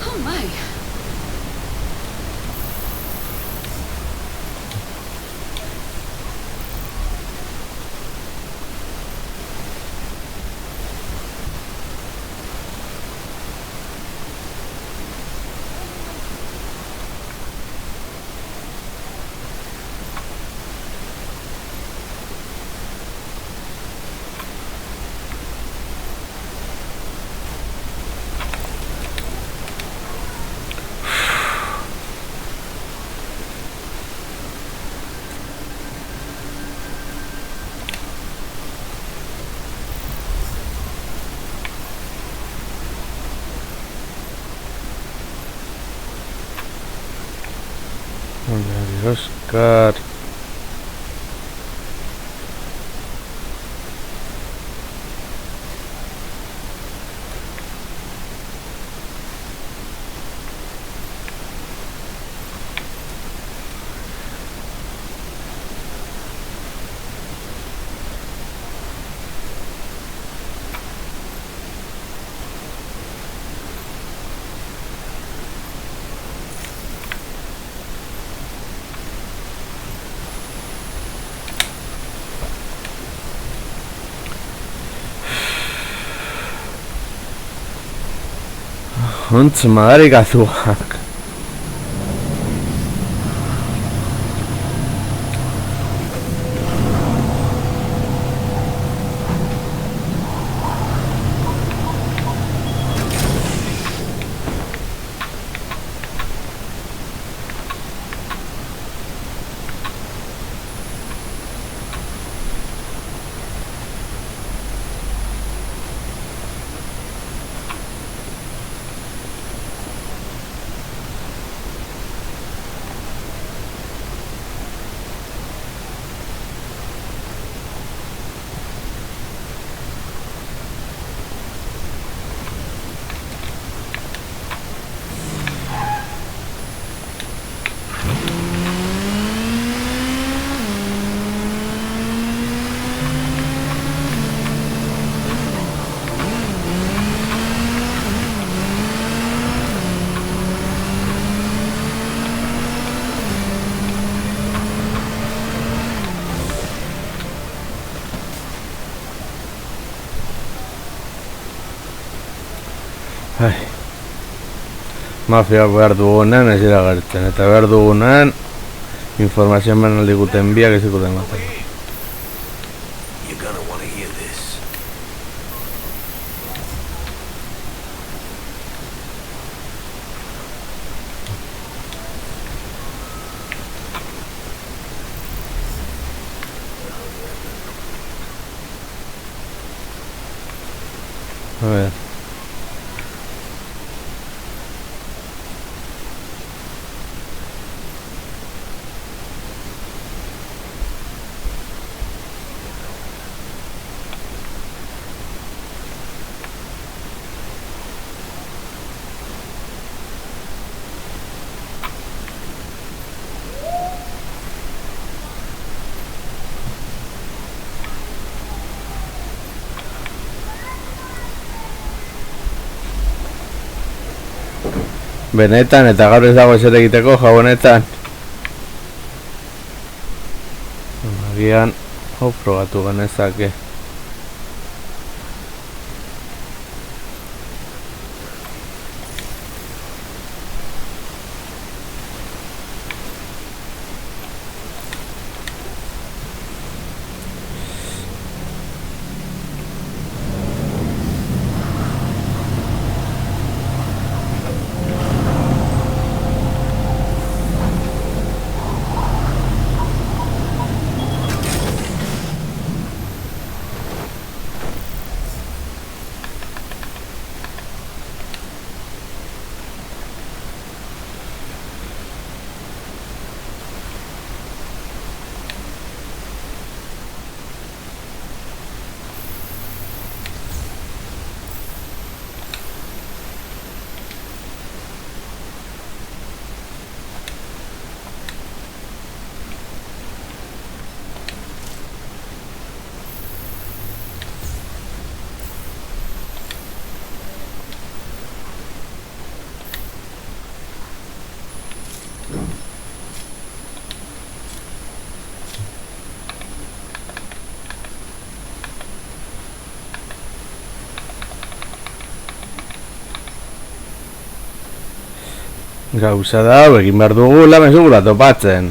Oh my. Oscar. Huntz madari gazuak. Mafia behar dugunean ez dira gertzen, eta behar dugunean informazioan behar diguten biak ez ikuten gaten. A ver. Benetan, eta gaur ez dago ezer egiteko, jabonetan. Agian hau frogatu genezake. Gauza da, egin behar dugula, mezugula topatzen.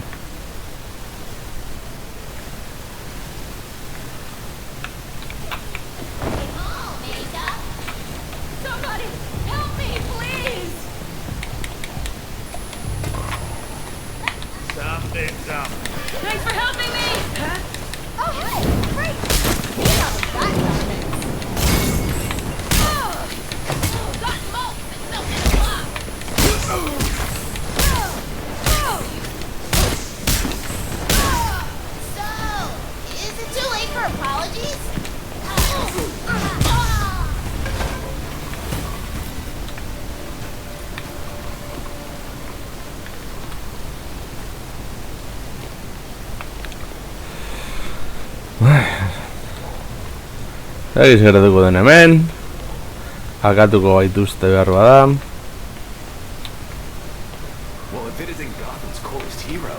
Thanks for helping me! Huh? Oh, hey! Great! You know that evidence. Got smoke and something in the block! So, is it too late for apologies? Egiz geratuko den hemen. Akatuko gaituzte behar bada. Well, if it isn't Gotham's coolest hero.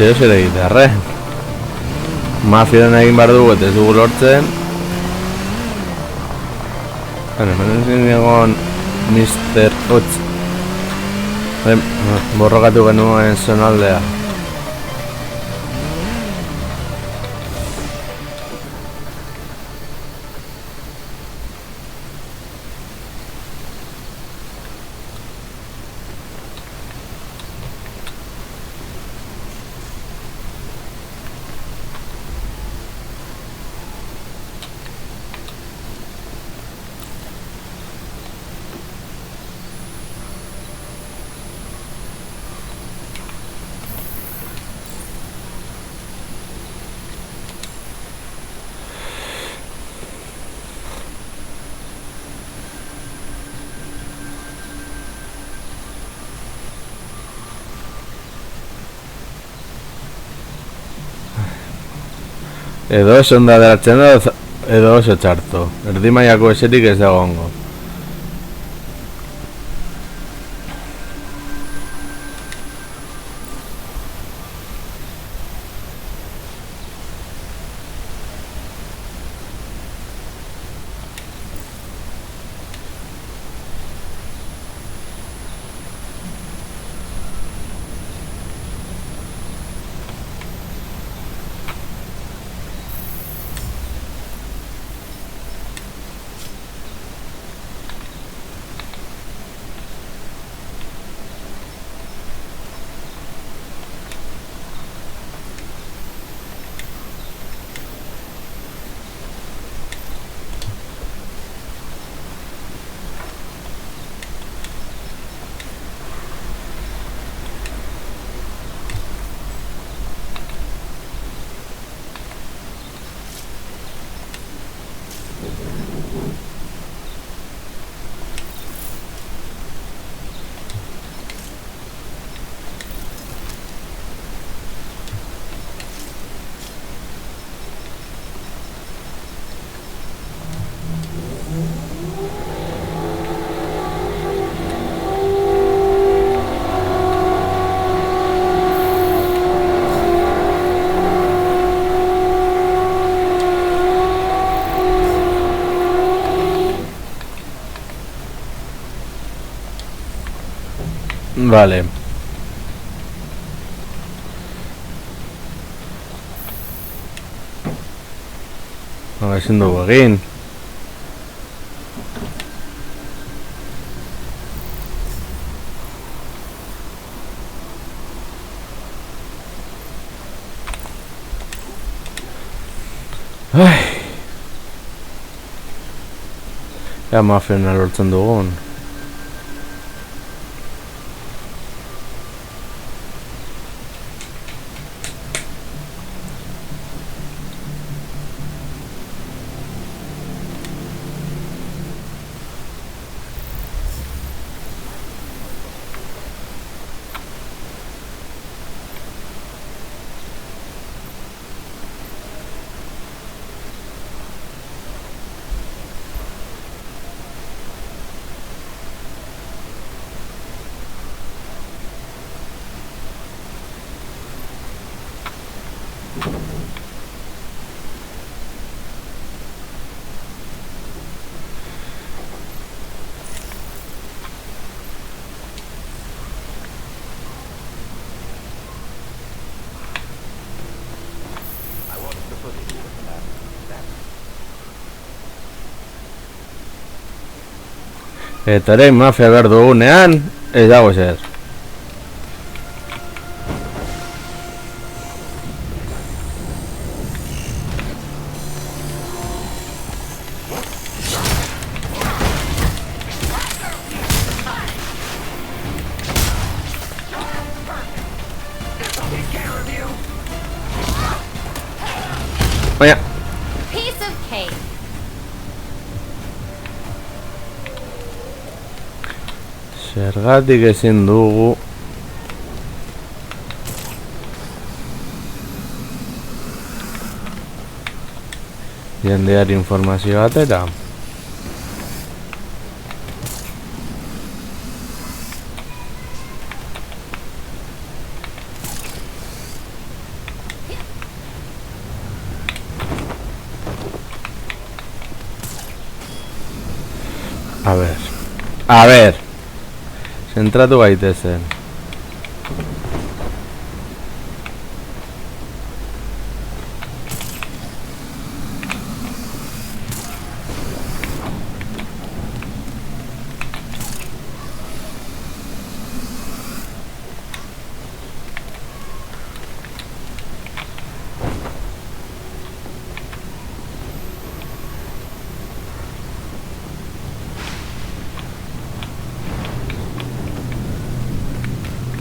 Zeo zer egitarre. Mafiaren egin behar dugu eta ez dugu lortzen. Hemen ezin egon Mr. Hotz. Borrokatu genuen zonaldea. Edo oso onda deratzen da, edo oso txarto. Erdi mailako eserik ez da egongo. Vale. Ezin dugu egin. Ea mafiena lortzen dugun. Eta ere mafia behar dugunean, ez dago zer. Baina. Piece of cake. Zergatik ezin dugu jendeari informazioa atera. A ver. Zentratu gaitezen.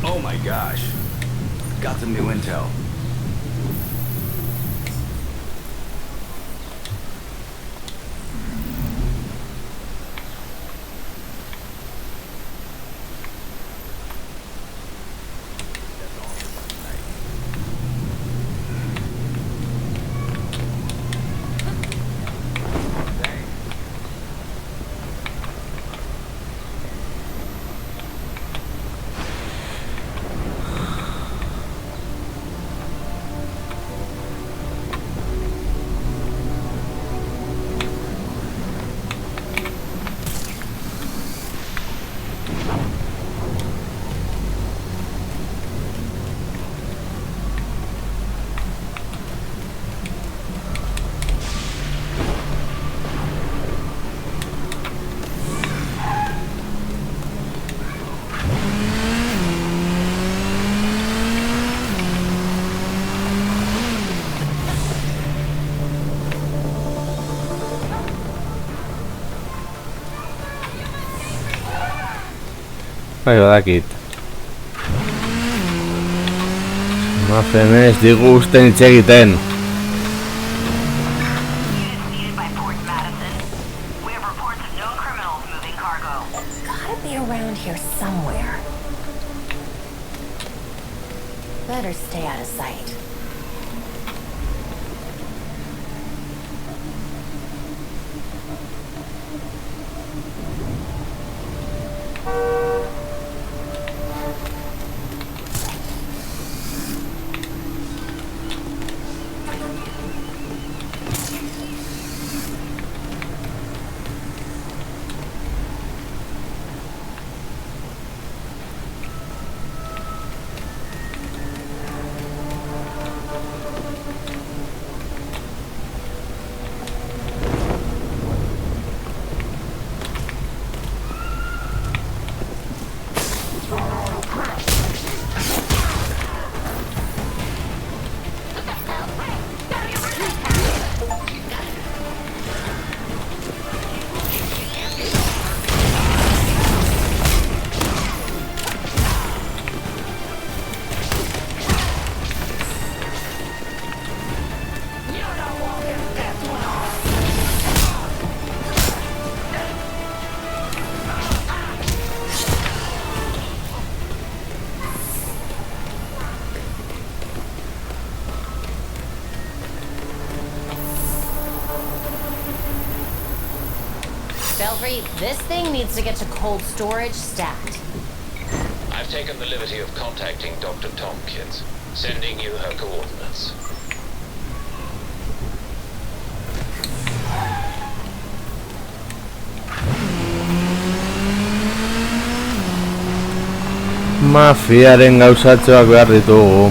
Oh my gosh. Got some new intel. Bai, badakit. Mafen ez digu usten hitz egiten. Gotta be around here somewhere. Better stay out of sight. Belfry, this thing needs to get to cold storage stat. I've taken the liberty of contacting Dr. Tompkins, sending you her coordinates. Mafiaren gauzatxoak behar ditugu.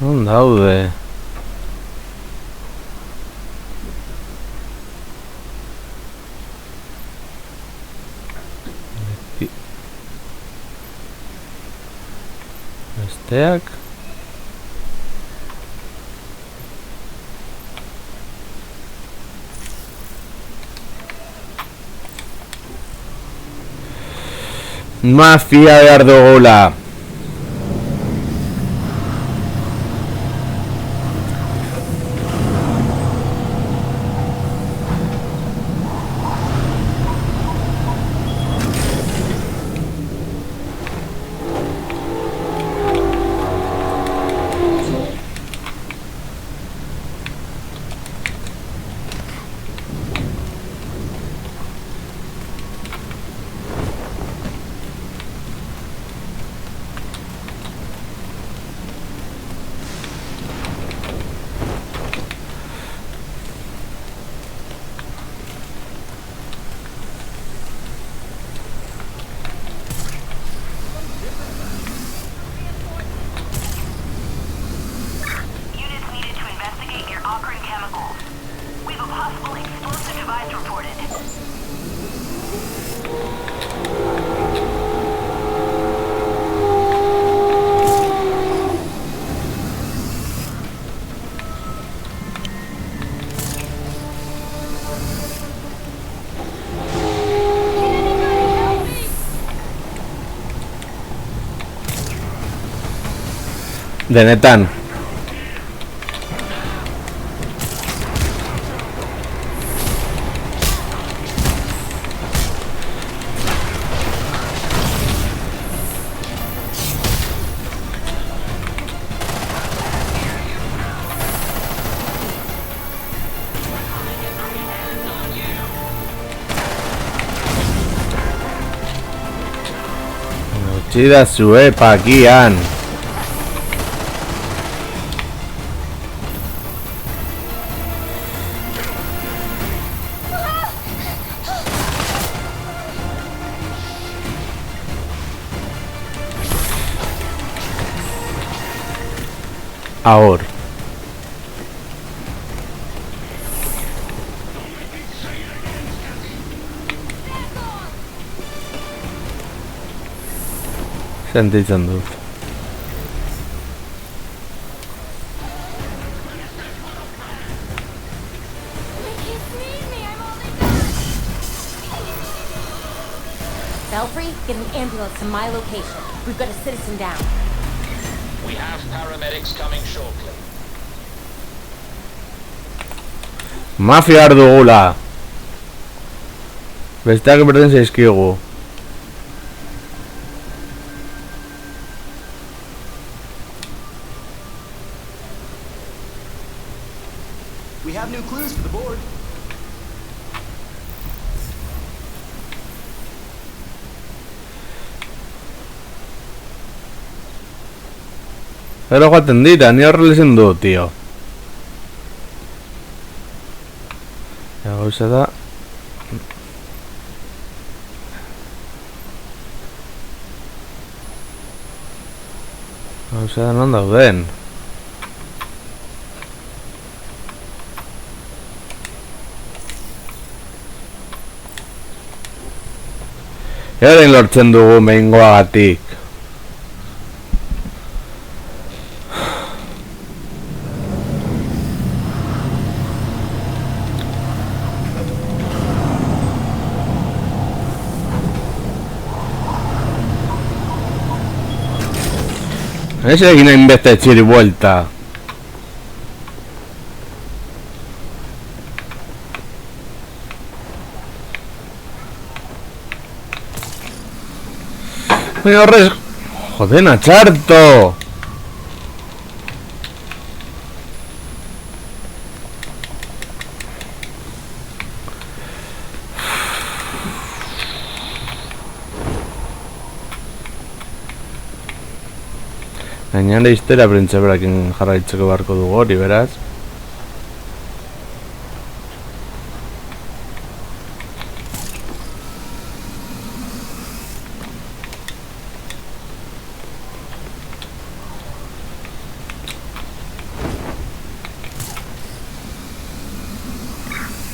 Non daude. Besteak. Mafia behar dugula. Denetan. Utzi zue pakian. Ahora. Sentitzen dut. Belfry, get an ambulance to my location. We've got a citizen down. We have paramedics coming shortly. Mafia dugula. Besteak berdin zaizkigu. We have new clues for the board. Gero joaten dira, ni horrela ezin du, tio. Gauza da... Gauza da non dauden. Garen lortzen dugu behingoagatik. Ez egin hainbeste txiri buelta. Baina horrez... Joder, Nacharto! Gainera iztera printzeberakin jarraitzeko beharko dugu hori, beraz.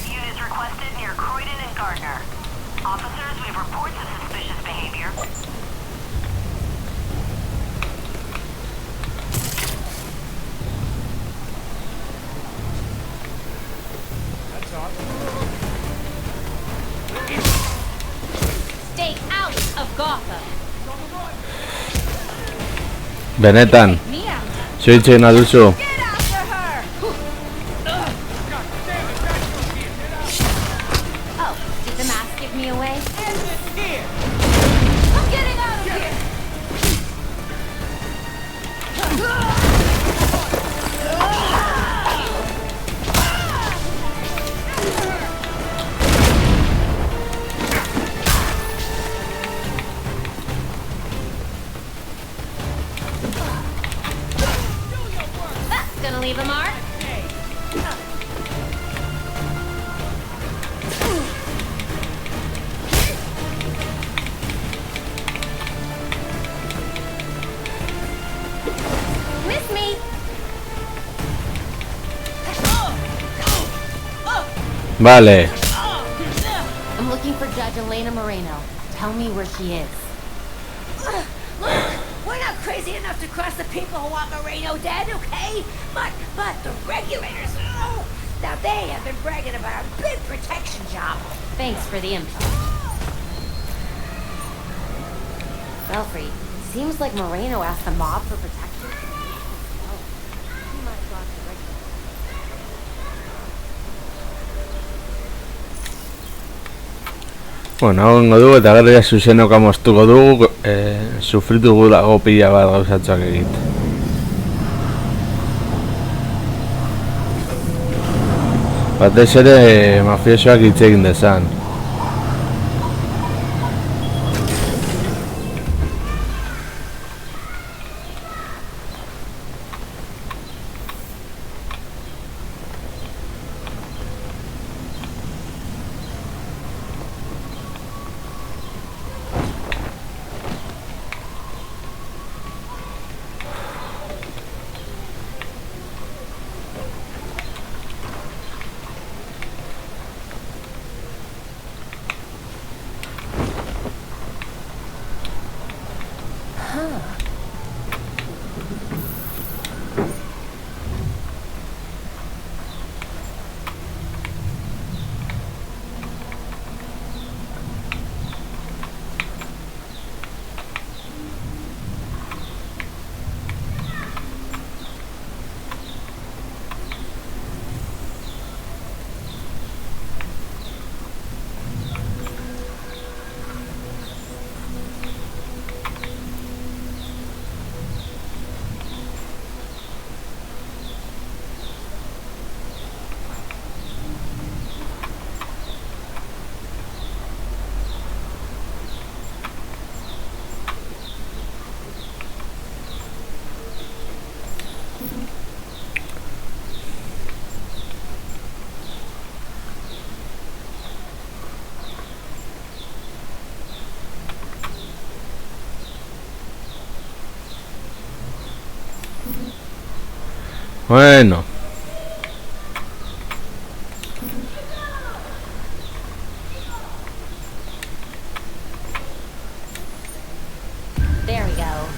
Units requested near Croydon and Gardner. Officers, we have reports of suspicious behavior. Stay out of Gotham. Benetan. Zoitzen aduzu. Get after her. Oh, did the mask give me away? I'm getting out of here. That's gonna leave a mark. Miss me. Vale. I'm looking for Judge Elena Moreno. Tell me where she is. Look, we're not crazy enough to cross the people who want Moreno dead, okay? But the regulators, oh, now they have been bragging about a big protection job. Thanks for the info. Belfry, seems like Moreno asked the mob for protection. Oh, he might have gone to the regulators. Bueno, hago dugu eta gero ja zuzenoka moztuko dugu, sufritu dago pila bat gauzatxoak egite. Batez ere mafiosoak hitz egin dezan. Bueno. There we go.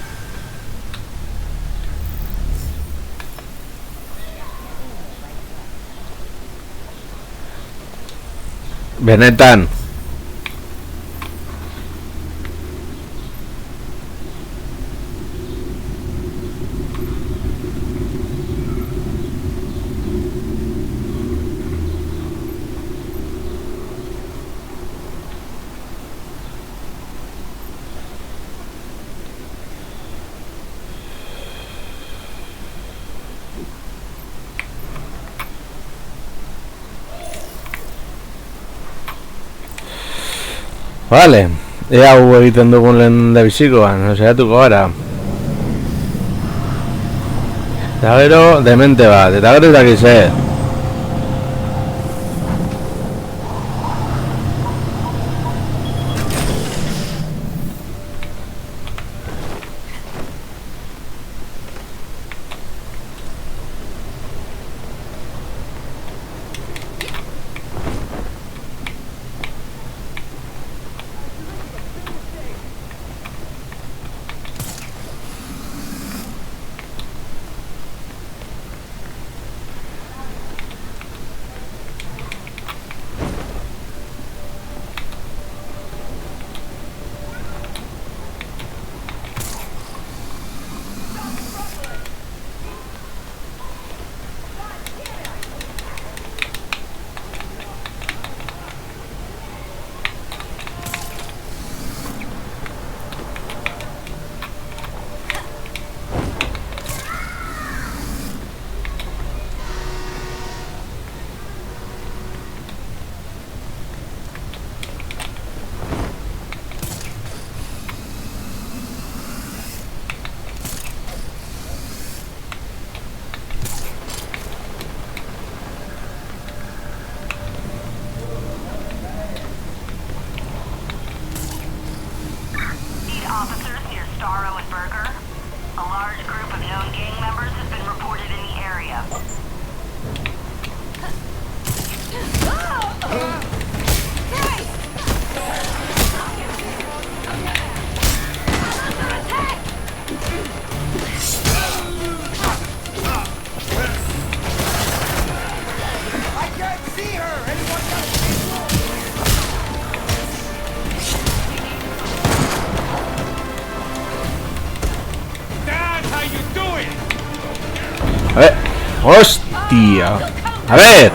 Benetan. Vale, ea hau egiten dugun lehen da bizikoan, saiatuko gara. Eta gero, demente bat, eta gero dakiz, Officers near Starro and Berger. A large group of known gang members has been reported in the area. I can't see her! Anyone got a visual? ¡Hostia! ¡A ver!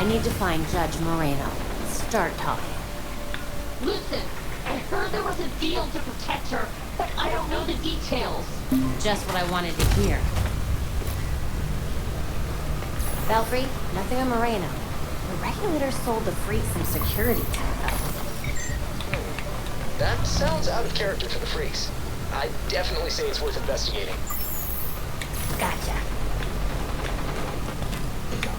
I need to find Judge Moreno. Start talking. Listen, I heard there was a deal to protect her, but I don't know the details. Just what I wanted to hear. Belfry, nothing on Moreno. The regulators sold the freak some security tech. That sounds out of character for the freaks. I'd definitely say it's worth investigating. Gotcha.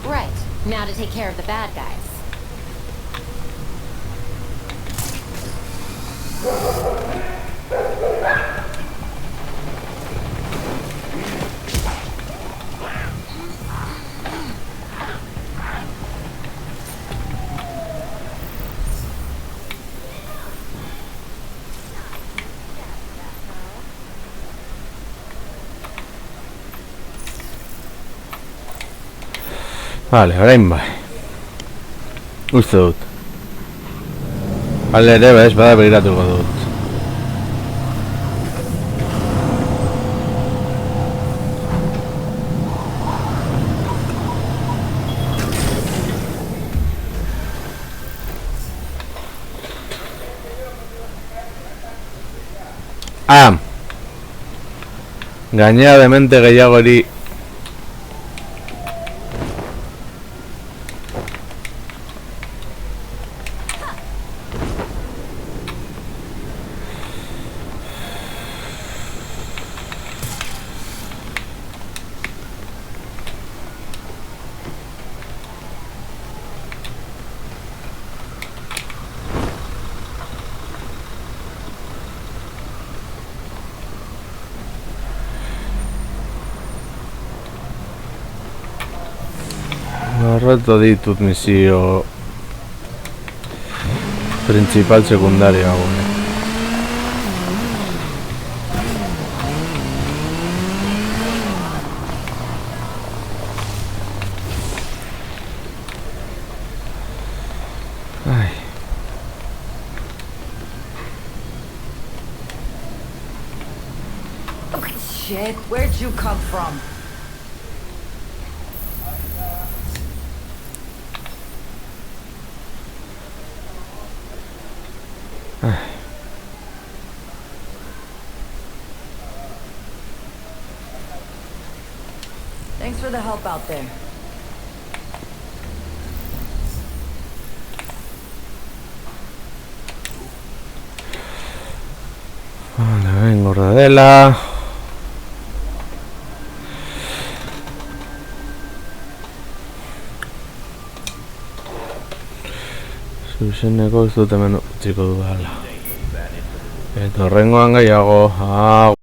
Right. Now to take care of the bad guys. Vale, orain bai. Uste dut. Alde ere, bez, bada begiratuko dut. Gainera demente gehiagori Horretu ditut misio principal sekundario hau. Oh, shit, where'd you come from? Thanks for the help out there. Vale, vengo rodela. Zuzeneko ez dut hemen utziko dudala. Eta horrengoan gehiago.